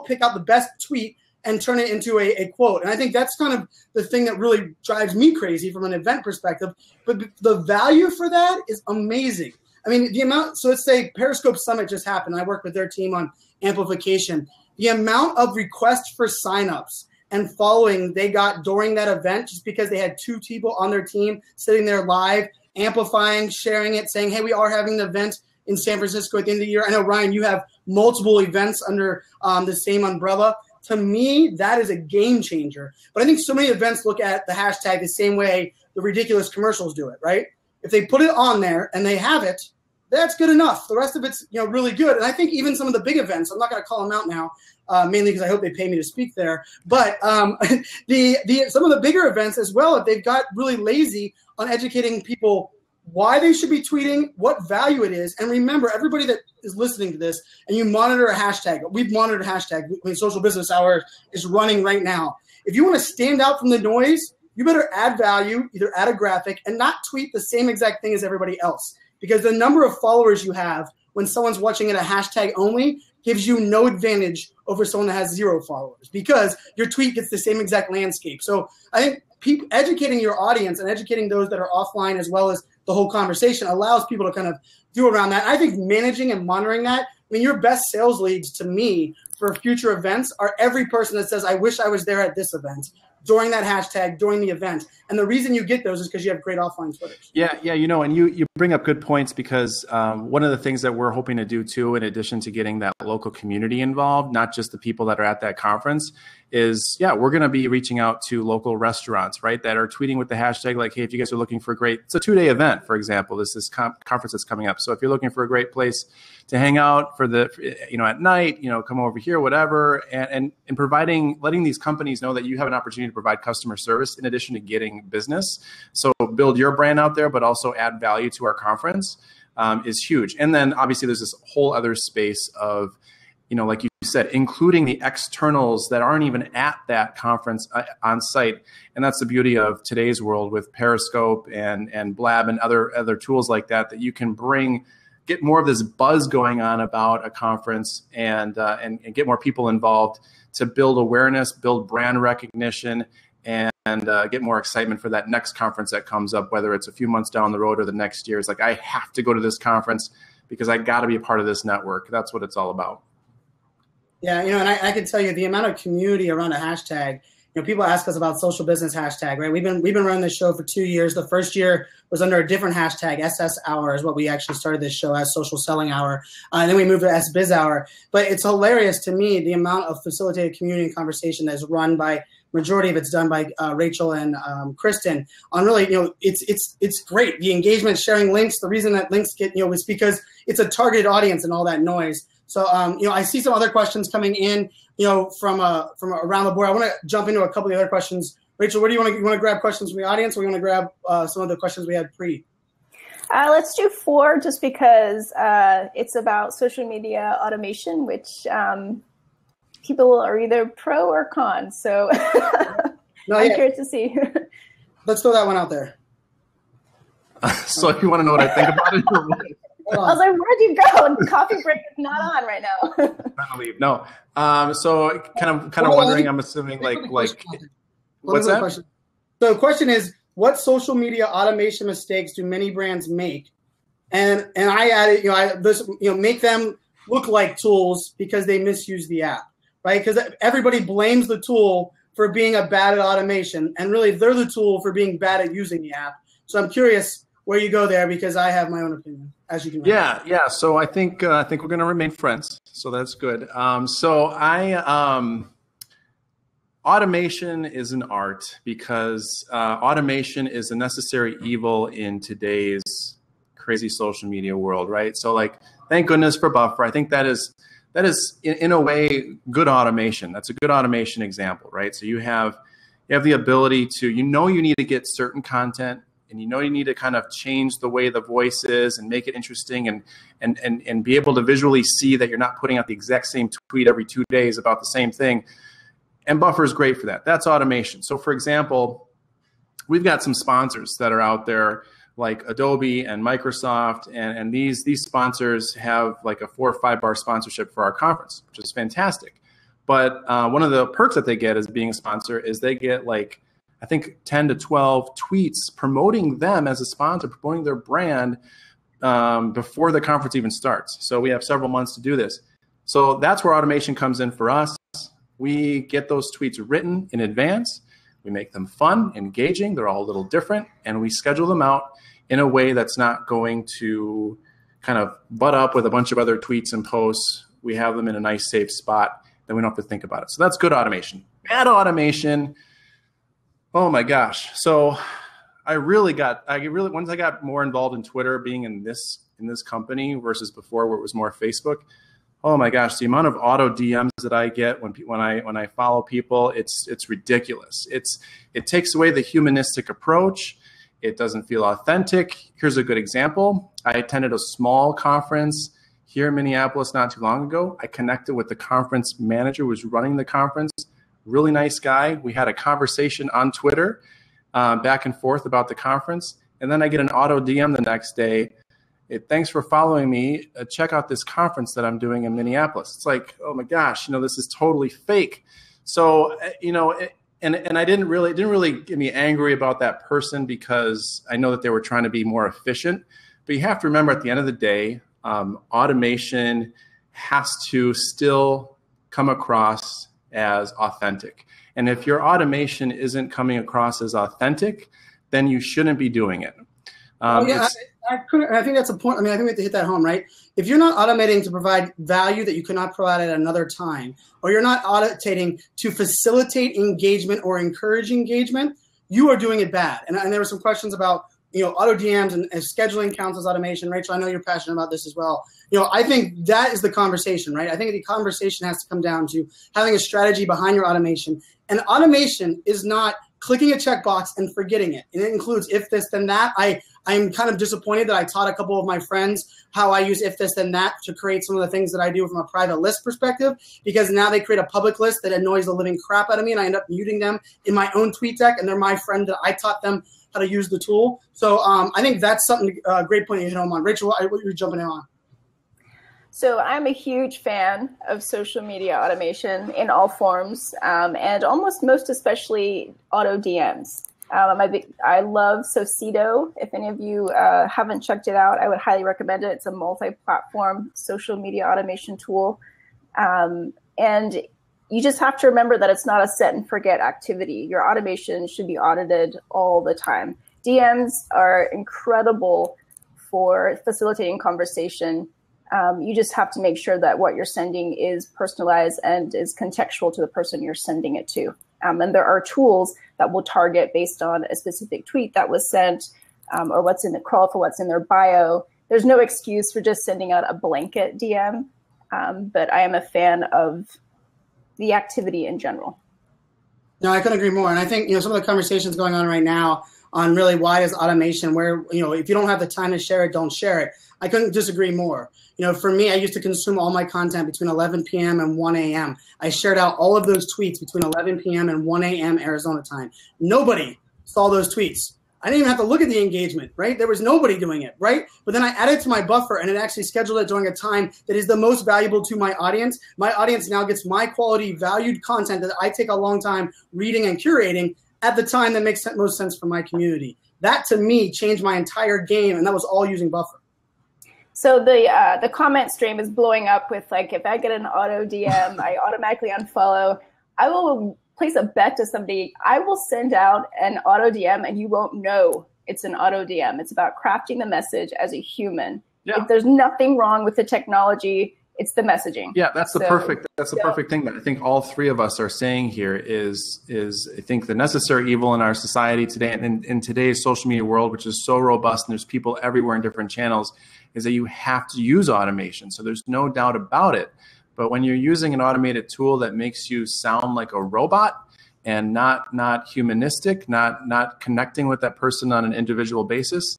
pick out the best tweet and turn it into a quote? And I think that's kind of the thing that really drives me crazy from an event perspective. But the value for that is amazing. I mean, the amount, so let's say Periscope Summit just happened. I worked with their team on amplification. The amount of requests for signups and following they got during that event, just because they had 2 people on their team sitting there live, amplifying, sharing it, saying, hey, we are having an event in San Francisco at the end of the year. I know, Ryan, you have multiple events under the same umbrella. To me, that is a game changer. But I think so many events look at the hashtag the same way the ridiculous commercials do it, right? If they put it on there and they have it, that's good enough. The rest of it's really good. And I think even some of the big events, I'm not going to call them out now, mainly because I hope they pay me to speak there. But some of the bigger events as well, if they've got really lazy on educating people why they should be tweeting, what value it is. And remember, everybody that is listening to this, and you monitor a hashtag, we've monitored a hashtag, Social Business Hour is running right now. If you want to stand out from the noise, you better add value, either add a graphic, and not tweet the same exact thing as everybody else. Because the number of followers you have when someone's watching it a hashtag only gives you no advantage over someone that has 0 followers, because your tweet gets the same exact landscape. So I think educating your audience and educating those that are offline as well as the whole conversation allows people to kind of do around that. I think managing and monitoring that, I mean, your best sales leads to me for future events are every person that says, I wish I was there at this event, during that hashtag, during the event. And the reason you get those is because you have great offline Twitters. Yeah, and you bring up good points, because one of the things that we're hoping to do too, in addition to getting that local community involved, not just the people that are at that conference, is, we're going to be reaching out to local restaurants, right, that are tweeting with the hashtag like, hey, if you guys are looking for it's a 2-day event, for example, this is conference that's coming up. So if you're looking for a great place to hang out for at night, come over here, whatever, and letting these companies know that you have an opportunity to provide customer service in addition to getting business. So build your brand out there, but also add value to our conference is huge. And then obviously there's this whole other space of, like you said, including the externals that aren't even at that conference on site. And that's the beauty of today's world with Periscope and Blab and other tools like that you can get more of this buzz going on about a conference and get more people involved to build awareness, build brand recognition, and get more excitement for that next conference that comes up, whether it's a few months down the road or the next year. It's like, I have to go to this conference because I got to be a part of this network. That's what it's all about. Yeah, and I can tell you the amount of community around a hashtag. People ask us about social business hashtag, right? We've been running this show for 2 years. The first year was under a different hashtag. SS Hour is what we actually started this show as, Social Selling Hour. And then we moved to SBizHour. But it's hilarious to me the amount of facilitated community and conversation that's run by, majority of it's done by Rachel and Kristen on really, it's great. The engagement, sharing links. The reason that links get, is because it's a targeted audience and all that noise. So, I see some other questions coming in, from around the board. I want to jump into a couple of the other questions. Rachel, where do you want to grab questions from the audience, or you want to grab some of the questions we had pre? Let's do 4, just because it's about social media automation, which people are either pro or con. So I'm curious to see. Let's throw that one out there. So if you want to know what I think about it, or what? was like, where'd you go? The coffee break is not on right now. Trying to leave. No. So kind of wondering. I'm assuming like what's that? So the question is, what social media automation mistakes do many brands make? And I added, make them look like tools because they misuse the app, right? Because everybody blames the tool for being bad at automation, and really they're the tool for being bad at using the app. So I'm curious where you go there, because I have my own opinion, as you can imagine. Yeah. So I think we're going to remain friends. So that's good. Automation is an art, because automation is a necessary evil in today's crazy social media world, right? So like, thank goodness for Buffer. I think that is in a way good automation. That's a good automation example, right? So you have the ability to, you need to get certain content, and you need to kind of change the way the voice is and make it interesting, and be able to visually see that you're not putting out the exact same tweet every 2 days about the same thing. And Buffer is great for that. That's automation. So for example, we've got some sponsors that are out there like Adobe and Microsoft, and these sponsors have like a 4 or 5 bar sponsorship for our conference, which is fantastic. But one of the perks that they get as being a sponsor is they get like, I think 10 to 12 tweets promoting them as a sponsor, promoting their brand before the conference even starts. So we have several months to do this. So that's where automation comes in for us. We get those tweets written in advance. We make them fun, engaging. They're all a little different, and we schedule them out in a way that's not going to kind of butt up with a bunch of other tweets and posts. We have them in a nice, safe spot. Then we don't have to think about it. So that's good automation. Bad automation. Oh my gosh. So once I got more involved in Twitter, being in this company versus before where it was more Facebook. Oh my gosh, the amount of auto DMs that I get when I follow people, it's ridiculous. It takes away the humanistic approach. It doesn't feel authentic. Here's a good example. I attended a small conference here in Minneapolis not too long ago. I connected with the conference manager who was running the conference. Really nice guy. We had a conversation on Twitter back and forth about the conference. And then I get an auto DM the next day. Thanks for following me. Check out this conference that I'm doing in Minneapolis. It's like, oh my gosh, this is totally fake. So, and I didn't really get me angry about that person, because I know that they were trying to be more efficient. But you have to remember, at the end of the day, automation has to still come across as authentic. And if your automation isn't coming across as authentic, then you shouldn't be doing it. I think that's a point. I think we have to hit that home, right? If you're not automating to provide value that you could not provide at another time, or you're not automating to facilitate engagement or encourage engagement, you are doing it bad. And there were some questions about, auto DMs and scheduling counts as automation. Rachel, I know you're passionate about this as well. I think that is the conversation, right? I think the conversation has to come down to having a strategy behind your automation. And automation is not clicking a checkbox and forgetting it. And it includes if this, then that. I'm kind of disappointed that I taught a couple of my friends how I use if this, then that to create some of the things that I do from a private list perspective, because now they create a public list that annoys the living crap out of me, and I end up muting them in my own Tweetdeck, and they're my friend that I taught them how to use the tool. So I think that's something, great point you hit home on. Rachel, what are you jumping in on? So I'm a huge fan of social media automation in all forms, and almost most especially auto DMs. I love Socito. If any of you haven't checked it out, I would highly recommend it. It's a multi-platform social media automation tool. And you just have to remember that it's not a set and forget activity. Your automation should be audited all the time. DMs are incredible for facilitating conversation. You just have to make sure that what you're sending is personalized and is contextual to the person you're sending it to. And there are tools that will target based on a specific tweet that was sent, or what's in the crawl for what's in their bio. There's no excuse for just sending out a blanket DM, but I am a fan of the activity in general. No, I couldn't agree more. And I think, some of the conversations going on right now on really why is automation, where, if you don't have the time to share it, don't share it. I couldn't disagree more. For me, I used to consume all my content between 11 p.m. and 1 a.m. I shared out all of those tweets between 11 p.m. and 1 a.m. Arizona time. Nobody saw those tweets. I didn't even have to look at the engagement, right? There was nobody doing it, right? But then I added it to my buffer, and it actually scheduled it during a time that is the most valuable to my audience. My audience now gets my quality, valued content that I take a long time reading and curating at the time that makes most sense for my community. That, to me, changed my entire game, and that was all using buffer. So the comment stream is blowing up with, like, if I get an auto DM, I automatically unfollow. I will place a bet to somebody. I will send out an auto DM and you won't know it's an auto DM. It's about crafting the message as a human. Yeah. If there's nothing wrong with the technology, it's the messaging. Yeah, that's the perfect thing that I think all three of us are saying here is I think the necessary evil in our society today and in today's social media world, which is so robust and there's people everywhere in different channels, is that you have to use automation. So there's no doubt about it. But when you're using an automated tool that makes you sound like a robot and not humanistic, not connecting with that person on an individual basis,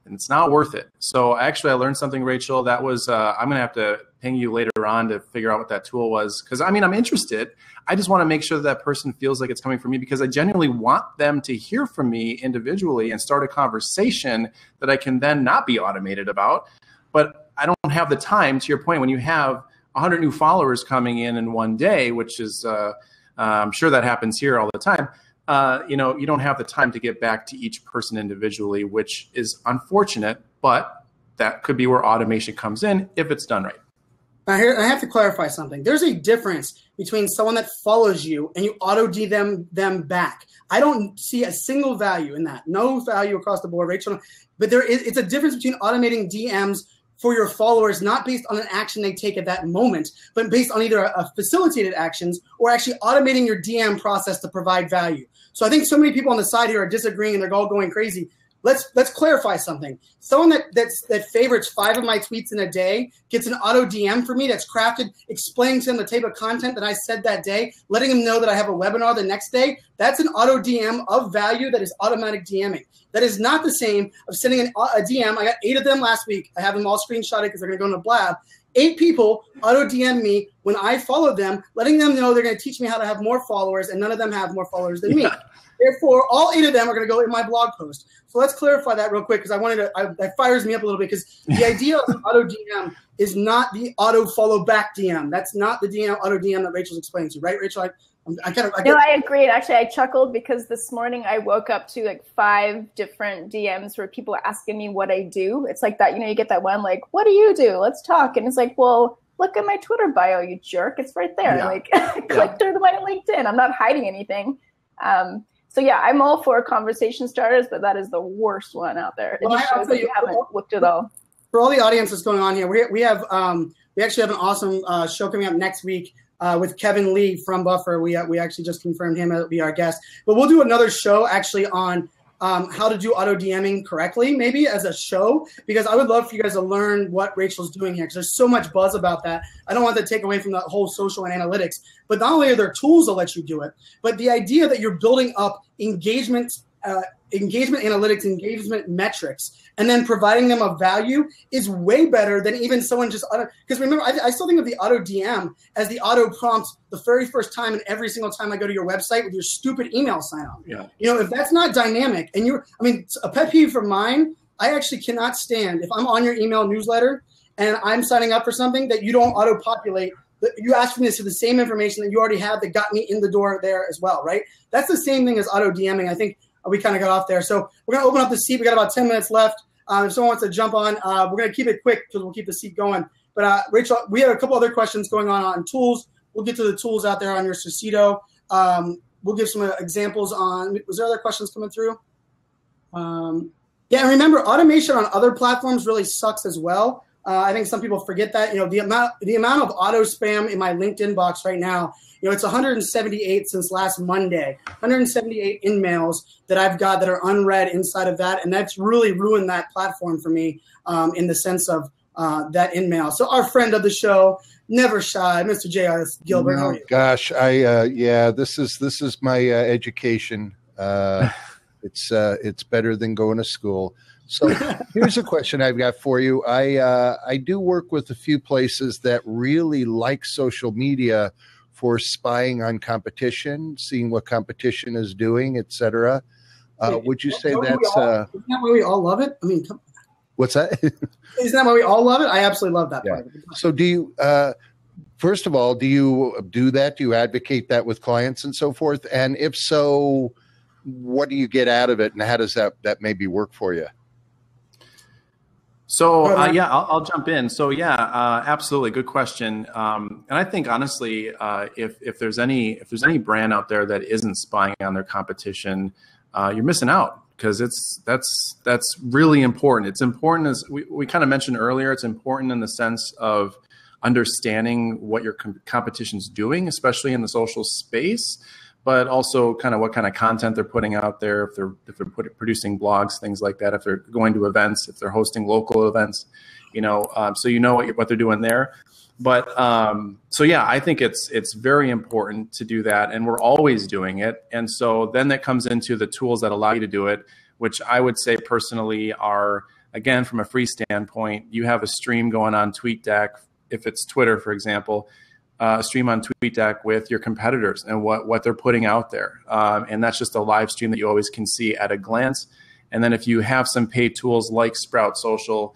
then it's not worth it. So actually, I learned something, Rachel. That was I'm going to have to ping you later on to figure out what that tool was. Because, I mean, I'm interested. I just want to make sure that person feels like it's coming from me because I genuinely want them to hear from me individually and start a conversation that I can then not be automated about. But I don't have the time, to your point, when you have 100 new followers coming in one day, which is, I'm sure that happens here all the time. You don't have the time to get back to each person individually, which is unfortunate, but that could be where automation comes in if it's done right. Now here, I have to clarify something. There's a difference between someone that follows you and you auto-DM them back. I don't see a single value in that. No value across the board, Rachel. But it's a difference between automating DMs for your followers, not based on an action they take at that moment, but based on either a facilitated actions or actually automating your DM process to provide value. So I think so many people on the side here are disagreeing and they're all going crazy. Let's clarify something. Someone that favorites 5 of my tweets in a day gets an auto DM for me that's crafted, explaining to them the type of content that I said that day, letting them know that I have a webinar the next day. That's an auto DM of value that is automatic DMing. That is not the same of sending a DM. I got 8 of them last week. I have them all screenshotted because they're going to go in the blab. 8 people auto DM me when I follow them, letting them know they're going to teach me how to have more followers, and none of them have more followers than me. Therefore, all 8 of them are going to go in my blog post. So let's clarify that real quick because that fires me up a little bit because the idea of an auto DM is not the auto follow back DM. That's not the auto DM that Rachel's explaining to you, right, Rachel? I agree. And actually, I chuckled because this morning I woke up to like 5 different DMs where people are asking me what I do. It's like that, you get that one like, what do you do? Let's talk. And it's like, well, look at my Twitter bio, you jerk. It's right there. Yeah. Click through my LinkedIn. I'm not hiding anything. So yeah, I'm all for conversation starters, but that is the worst one out there. It just shows that you haven't looked at all. For all the audience that's going on here, we actually have an awesome show coming up next week with Kevin Lee from Buffer. We actually just confirmed him to be our guest. But we'll do another show actually on how to do auto DMing correctly, maybe as a show, because I would love for you guys to learn what Rachel's doing here because there's so much buzz about that. I don't want to take away from the whole social and analytics, but not only are there tools that let you do it, but the idea that you're building up engagement analytics, engagement metrics, and then providing them a value is way better than even someone just auto. Because remember, I still think of the auto DM as the auto prompt the very first time and every single time I go to your website with your stupid email sign up. Yeah. If that's not dynamic and a pet peeve for mine, I actually cannot stand if I'm on your email newsletter and I'm signing up for something that you don't auto populate. You ask for this for the same information that you already have that got me in the door there as well, right? That's the same thing as auto DMing. I think we kind of got off there. So we're going to open up the seat. We got about 10 minutes left. If someone wants to jump on, we're going to keep it quick because we'll keep the seat going. But Rachel, we have a couple other questions going on tools. We'll get to the tools out there on your Sucito. We'll give some examples on, was there other questions coming through? Yeah, and remember, automation on other platforms really sucks as well. I think some people forget that. The amount of auto spam in my LinkedIn box right now, it's 178 since last Monday, 178 in-mails that I've got that are unread inside of that. And that's really ruined that platform for me in the sense of that in-mail. So our friend of the show, never shy, Mr. J.R. Gilbert. No, how are you? Gosh, this is my education. It's better than going to school. So here's a question I've got for you. I do work with a few places that really like social media for spying on competition, seeing what competition is doing, et cetera. Would you say isn't that's that why we all love it? I mean, what's that? isn't that why we all love it? I absolutely love that part of it. So do you, first of all, do you do that? Do you advocate that with clients and so forth? And if so, what do you get out of it, and how does that maybe work for you? So I'll jump in. So absolutely, good question. And I think honestly, if there's any brand out there that isn't spying on their competition, you're missing out, because that's really important. It's important, as we kind of mentioned earlier. It's important in the sense of understanding what your competition's doing, especially in the social space, but also kind of what kind of content they're putting out there, if they're producing blogs, things like that, if they're going to events, if they're hosting local events, so you know what they're doing there. But I think it's very important to do that, and we're always doing it. And so then that comes into the tools that allow you to do it, which I would say personally are, again, from a free standpoint, you have a stream going on Tweetdeck. If it's Twitter, for example, stream on Tweetdeck with your competitors and what they're putting out there. And that's just a live stream that you always can see at a glance. And then if you have some paid tools like Sprout Social,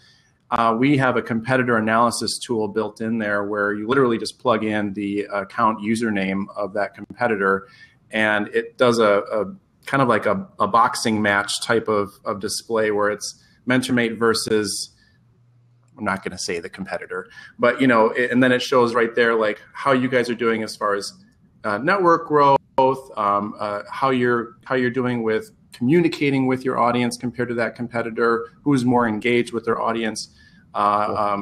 we have a competitor analysis tool built in there where you literally just plug in the account username of that competitor, and it does a kind of like a boxing match type of display where it's MentorMate versus, I'm not going to say the competitor, but and then it shows right there like how you guys are doing as far as network growth, how you're doing with communicating with your audience compared to that competitor, who's more engaged with their audience,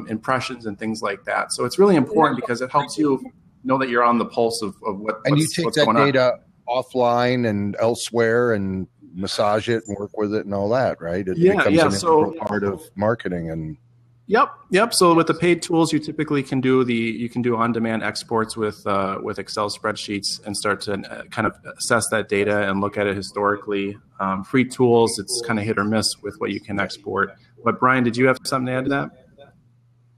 impressions and things like that. So it's really important because it helps you know that you're on the pulse of what's going on. And you take that data offline and elsewhere and massage it and work with it and all that, right? It becomes an integral part of marketing. And Yep. So with the paid tools, you typically can do on-demand exports with Excel spreadsheets and start to kind of assess that data and look at it historically. Free tools, it's kind of hit or miss with what you can export. But Brian, did you have something to add to that?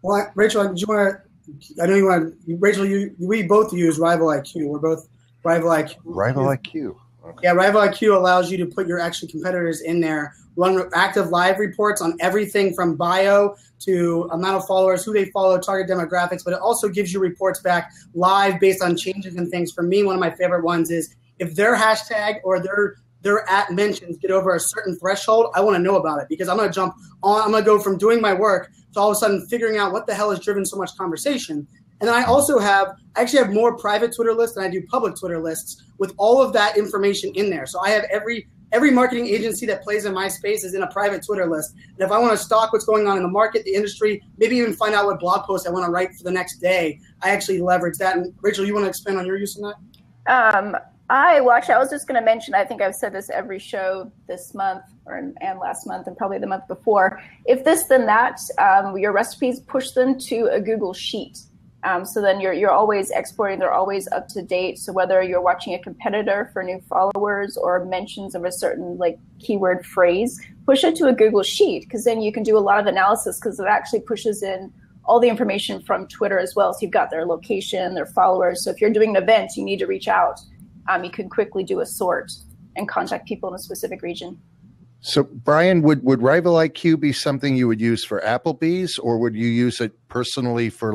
Well, Rachel, did you want to? I know you want to. Rachel, we both use Rival IQ. We're both Rival IQ. Rival IQ. Okay. Yeah, Rival IQ allows you to put your actual competitors in there, run active live reports on everything from bio to amount of followers, who they follow, target demographics, but it also gives you reports back live based on changes and things. For me, one of my favorite ones is if their hashtag or their at mentions get over a certain threshold, I want to know about it, because I'm going to jump on. I'm going to go from doing my work to all of a sudden figuring out what the hell has driven so much conversation. And then I also have more private Twitter lists than I do public Twitter lists with all of that information in there. So I have every marketing agency that plays in my space is in a private Twitter list. And if I want to stalk what's going on in the market, the industry, maybe even find out what blog post I want to write for the next day, I actually leverage that. And Rachel, you want to expand on your use on that? I was just going to mention, I think I've said this every show this month and last month and probably the month before. If this, then that, your recipes, push them to a Google Sheet. So then you're always exporting, they're always up to date. So whether you're watching a competitor for new followers or mentions of a certain keyword phrase, push it to a Google Sheet, because then you can do a lot of analysis, because it actually pushes in all the information from Twitter as well. So you've got their location, their followers. So if you're doing an event, you need to reach out. You can quickly do a sort and contact people in a specific region. So Brian, would Rival IQ be something you would use for Applebee's, or would you use it personally for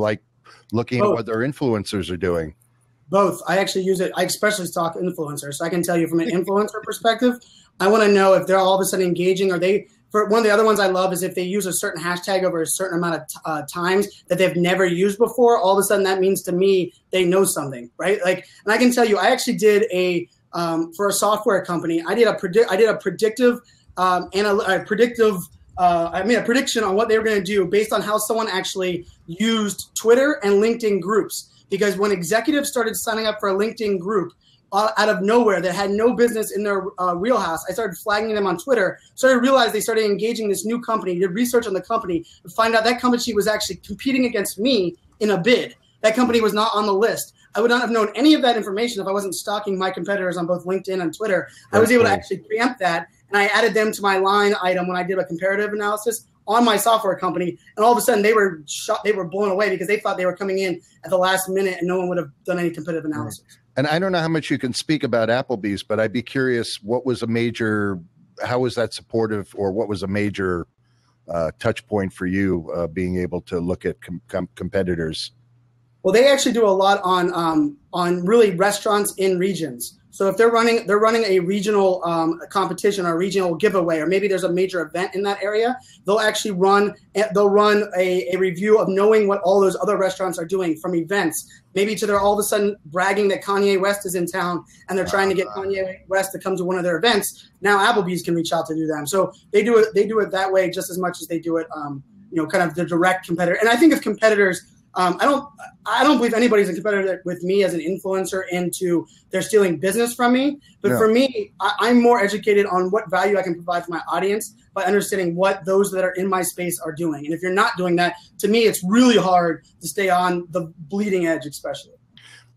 looking at what their influencers are doing? Both. I actually use it. I especially stalk influencers. So I can tell you from an influencer perspective, I want to know if they're all of a sudden engaging. For one of the other ones I love is if they use a certain hashtag over a certain amount of times that they've never used before, all of a sudden that means to me they know something, right? And I can tell you, I actually did for a software company, I made a prediction on what they were going to do based on how someone actually used Twitter and LinkedIn groups. Because when executives started signing up for a LinkedIn group out of nowhere that had no business in their wheelhouse, I started flagging them on Twitter. So I realized they started engaging this new company, did research on the company, and find out that company was actually competing against me in a bid. That company was not on the list. I would not have known any of that information if I wasn't stalking my competitors on both LinkedIn and Twitter. I was able to actually preempt that, and I added them to my line item when I did a comparative analysis on my software company, and all of a sudden they were blown away because they thought they were coming in at the last minute and no one would have done any competitive analysis. And I don't know how much you can speak about Applebee's, but I'd be curious, what was a major how was that supportive, or what was a major touch point for you being able to look at competitors? Well, they actually do a lot on really restaurants in regions. So if they're running a regional competition or a regional giveaway, or maybe there's a major event in that area, they'll actually run a review of knowing what all those other restaurants are doing from events. Maybe they're all of a sudden bragging that Kanye West is in town and they're trying to get Kanye West to come to one of their events. Now Applebee's can reach out to do them. So they do it that way just as much as they do it, kind of the direct competitor. And I think of competitors. I don't believe anybody's a competitor with me as an influencer into they're stealing business from me. But for me, I'm more educated on what value I can provide to my audience by understanding what those that are in my space are doing. And if you're not doing that, to me, it's really hard to stay on the bleeding edge, especially.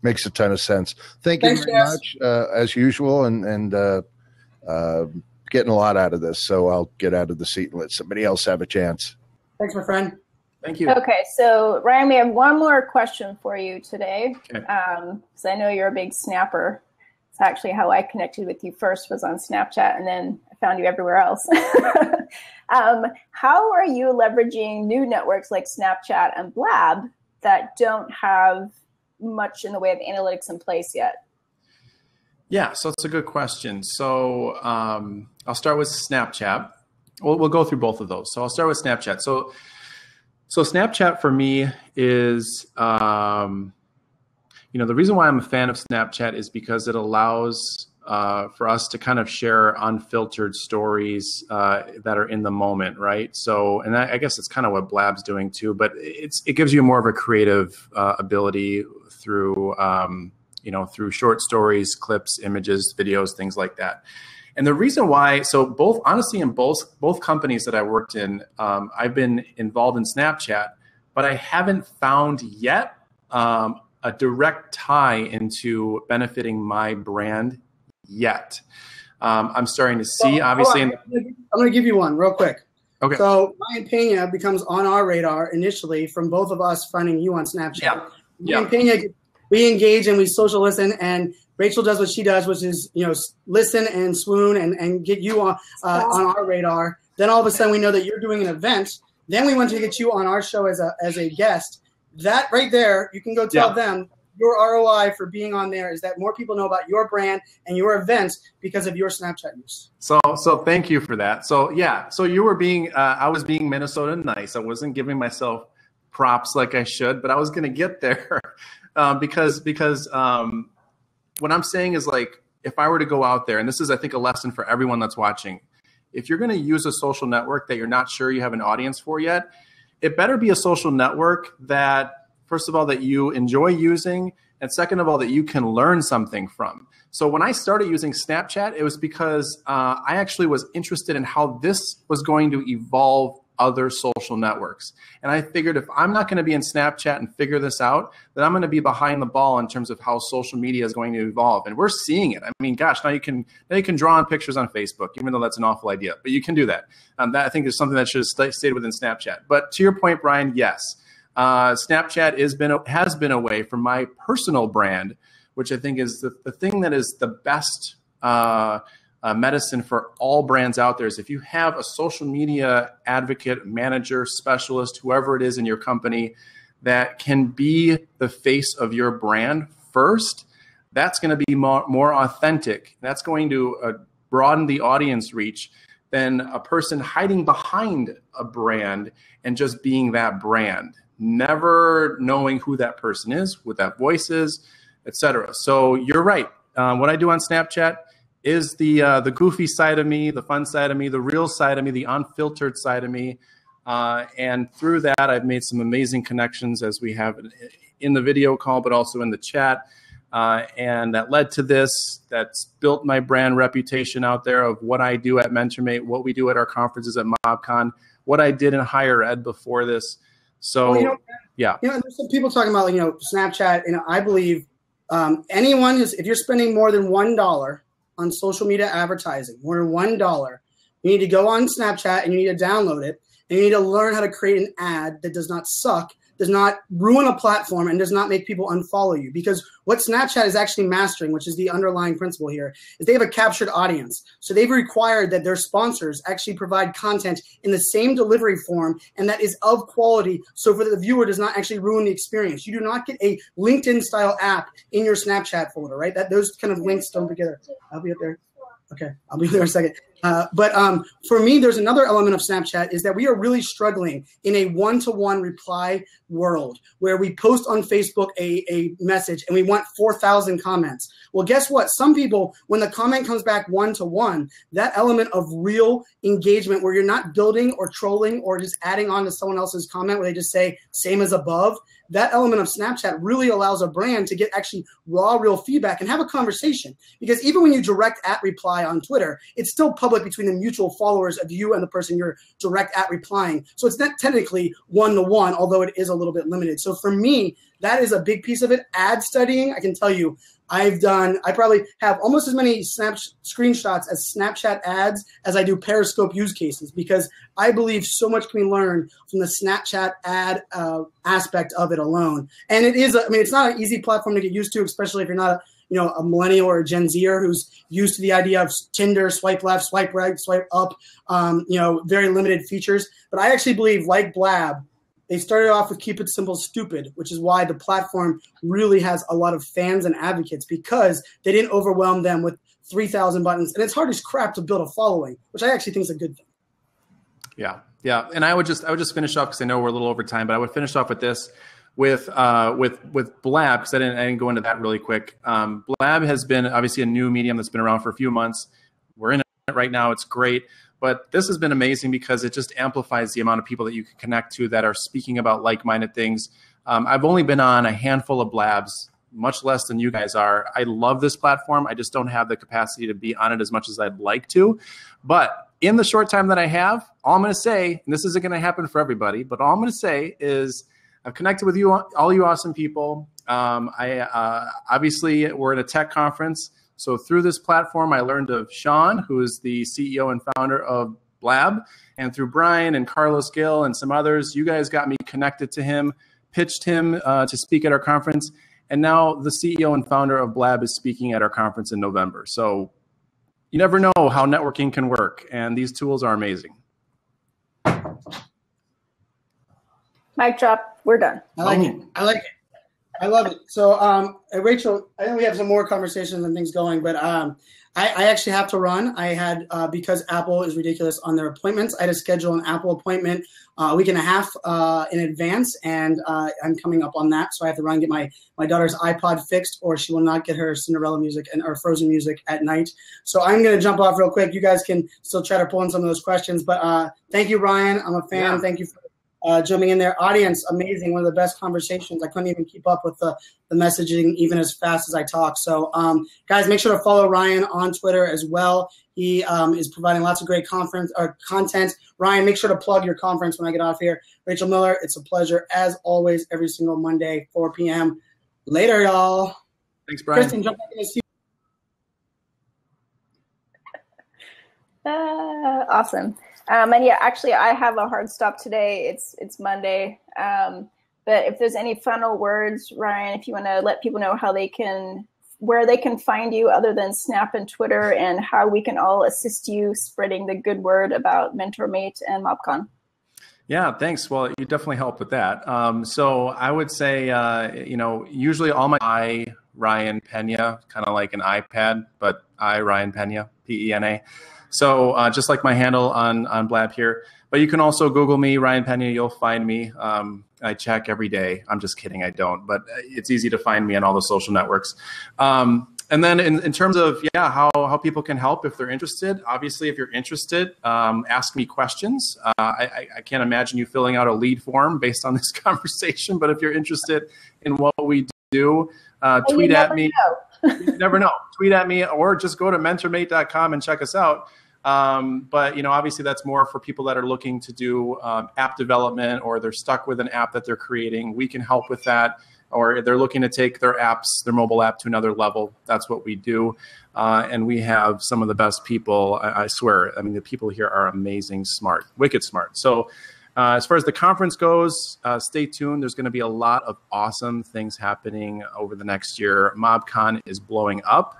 Makes a ton of sense. Thanks very much, as usual, and getting a lot out of this. So I'll get out of the seat and let somebody else have a chance. Thanks, my friend. Thank you. Okay, so Ryan, we have one more question for you today, because I know you're a big snapper. It's actually how I connected with you first, was on Snapchat, and then I found you everywhere else. How are you leveraging new networks like Snapchat and Blab that don't have much in the way of analytics in place yet? Yeah, so it's a good question. So I'll start with Snapchat. We'll go through both of those. So I'll start with Snapchat. So Snapchat for me is, the reason why I'm a fan of Snapchat is because it allows for us to kind of share unfiltered stories that are in the moment, right? So, and I guess it's kind of what Blab's doing too, but it gives you more of a creative ability through, through short stories, clips, images, videos, things like that. And the reason why, so in both companies that I worked in, I've been involved in Snapchat, but I haven't found yet a direct tie into benefiting my brand yet. I'm starting to see, obviously. I'm going to give you one real quick. Okay. So Ryan Pena becomes on our radar initially from both of us finding you on Snapchat. Yeah. Ryan Pena, we engage and we social listen, and Rachel does what she does, which is, listen and swoon and get you on our radar. Then all of a sudden we know that you're doing an event. Then we want to get you on our show as a guest. That right there, you can go tell them your ROI for being on there is that more people know about your brand and your events because of your Snapchat use. So thank you for that. So you were I was being Minnesota nice. I wasn't giving myself props like I should, but I was going to get there because what I'm saying is, like, if I were to go out there, and this is, I think, a lesson for everyone that's watching, if you're going to use a social network that you're not sure you have an audience for yet, it better be a social network that, first of all, that you enjoy using, and second of all, that you can learn something from. So when I started using Snapchat, it was because I actually was interested in how this was going to evolve other social networks. And I figured if I'm not going to be in Snapchat and figure this out, then I'm going to be behind the ball in terms of how social media is going to evolve. And we're seeing it. I mean, gosh, now you can draw on pictures on Facebook, even though that's an awful idea, but you can do that. That I think is something that should have stayed within Snapchat. But to your point, Brian, yes, Snapchat has been a way for my personal brand, which I think is the thing that is the best medicine for all brands out there, is if you have a social media advocate, manager, specialist, whoever it is in your company that can be the face of your brand first, that's going to be more authentic. That's going to broaden the audience reach than a person hiding behind a brand and just being that brand, never knowing who that person is, what that voice is, etc. So you're right. What I do on Snapchat is the goofy side of me, the fun side of me, the real side of me, the unfiltered side of me. And through that, I've made some amazing connections, as we have in the video call, but also in the chat. And that led to this. That's built my brand reputation out there of what I do at MentorMate, what we do at our conferences at MobCon, what I did in higher ed before this. So, there's some people talking about, Snapchat. I believe anyone if you're spending more than $1 on social media advertising, more than $1, you need to go on Snapchat and you need to download it. And you need to learn how to create an ad that does not suck, does not ruin a platform and does not make people unfollow you. Because what Snapchat is actually mastering, which is the underlying principle here, is they have a captured audience. So they've required that their sponsors actually provide content in the same delivery form and that is of quality, so for the viewer does not actually ruin the experience. You do not get a LinkedIn style app in your Snapchat folder, right? That those kind of links don't together. I'll be up there. Okay, I'll be there in a second. But for me, there's another element of Snapchat is that we are really struggling in a one-to-one reply world where we post on Facebook a message and we want 4,000 comments. Well, guess what? Some people, when the comment comes back one-to-one, that element of real engagement where you're not building or trolling or just adding on to someone else's comment where they just say same as above, that element of Snapchat really allows a brand to get actually raw, real feedback and have a conversation. Because even when you direct at reply on Twitter, it's still public between the mutual followers of you and the person you're direct at replying. So it's not technically one-to-one, although it is a little bit limited. So for me, that is a big piece of it. Ad studying, I can tell you, I probably have almost as many screenshots as Snapchat ads as I do Periscope use cases, because I believe so much can be learned from the Snapchat ad aspect of it alone. And it is, it's not an easy platform to get used to, especially if you're not a millennial or a Gen Zer who's used to the idea of Tinder, swipe left, swipe right, swipe up, very limited features. But I actually believe, like Blab, they started off with keep it simple, stupid, which is why the platform really has a lot of fans and advocates, because they didn't overwhelm them with 3,000 buttons. And it's hard as crap to build a following, which I actually think is a good thing. Yeah. Yeah. And I would just finish off, because I know we're a little over time, but I would finish off with this with Blab, because I didn't go into that really quick. Blab has been obviously a new medium that's been around for a few months. We're in it right now. It's great. But this has been amazing because it just amplifies the amount of people that you can connect to that are speaking about like-minded things. I've only been on a handful of Blabs, much less than you guys are. I love this platform. I just don't have the capacity to be on it as much as I'd like to. But in the short time that I have, all I'm going to say, and this isn't going to happen for everybody, but all I'm going to say is I've connected with you, all you awesome people. Obviously, we're at a tech conference. So through this platform, I learned of Sean, who is the CEO and founder of Blab, and through Brian and Carlos Gill and some others, you guys got me connected to him, pitched him to speak at our conference, and now the CEO and founder of Blab is speaking at our conference in November. So you never know how networking can work, and these tools are amazing. Mic drop. We're done. I like it. I love it. So, Rachel, I know we have some more conversations and things going, but I actually have to run. I had, because Apple is ridiculous on their appointments, I had to schedule an Apple appointment a week and a half in advance, and I'm coming up on that. So I have to run and get my daughter's iPod fixed, or she will not get her Cinderella music or Frozen music at night. So I'm going to jump off real quick. You guys can still try to pull in some of those questions, but thank you, Ryan. I'm a fan. Yeah. Thank you for jumping in there. Audience, amazing. One of the best conversations. I couldn't even keep up with the messaging even as fast as I talk. So guys, make sure to follow Ryan on Twitter as well. He is providing lots of great content. Ryan, make sure to plug your conference when I get off here. Rachel Miller, it's a pleasure as always, every single Monday, 4 p.m. Later, y'all. Thanks, Brian. Kristen, jump back in the seat. Awesome. And yeah, actually, I have a hard stop today. It's Monday. But if there's any final words, Ryan, if you want to let people know where they can find you other than Snap and Twitter, and how we can all assist you spreading the good word about MentorMate and MobCon. Yeah, thanks. Well, you definitely helped with that. So I would say, usually all my Ryan Pena, kind of like an iPad, but Ryan Pena, P-E-N-A. So just like my handle on Blab here. But you can also Google me, Ryan Pena, you'll find me. I check every day. I'm just kidding, I don't. But it's easy to find me on all the social networks. And then in terms of, how people can help if they're interested, obviously, if you're interested, ask me questions. I can't imagine you filling out a lead form based on this conversation. But if you're interested in what we do, tweet at me. You never know. Tweet at me, or just go to mentormate.com and check us out. But obviously that's more for people that are looking to do app development, or they're stuck with an app that they're creating. We can help with that, or they're looking to take their mobile app to another level. That's what we do. And we have some of the best people, I swear. I mean, the people here are amazing, smart, wicked smart. So As far as the conference goes, stay tuned. There's going to be a lot of awesome things happening over the next year. MobCon is blowing up.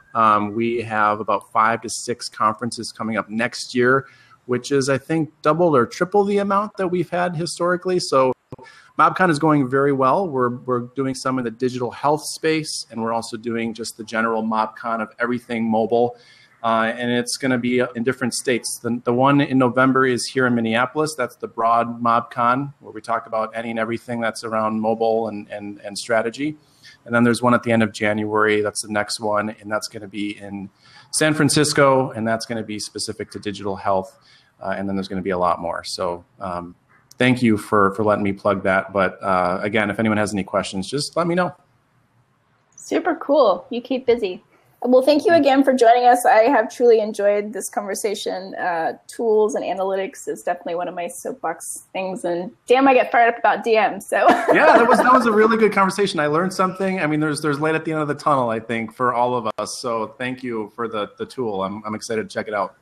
We have about 5 to 6 conferences coming up next year, which is, I think, double or triple the amount that we've had historically. So MobCon is going very well. We're doing some in the digital health space, and we're also doing just the general MobCon of everything mobile. And it's going to be in different states. The one in November is here in Minneapolis. That's the broad MobCon, where we talk about any and everything that's around mobile and strategy. And then there's one at the end of January. That's the next one, and that's going to be in San Francisco, and that's going to be specific to digital health. And then there's going to be a lot more. So thank you for letting me plug that. But again, if anyone has any questions, just let me know. Super cool. You keep busy. Well, thank you again for joining us. I have truly enjoyed this conversation. Tools and analytics is definitely one of my soapbox things. And damn, I get fired up about DMs. So yeah, that was a really good conversation. I learned something. I mean, there's light at the end of the tunnel, I think, for all of us. So thank you for the tool. I'm excited to check it out.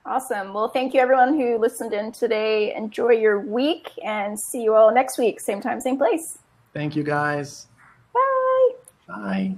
Awesome. Well, thank you everyone who listened in today. Enjoy your week and see you all next week. Same time, same place. Thank you, guys. Bye. Bye.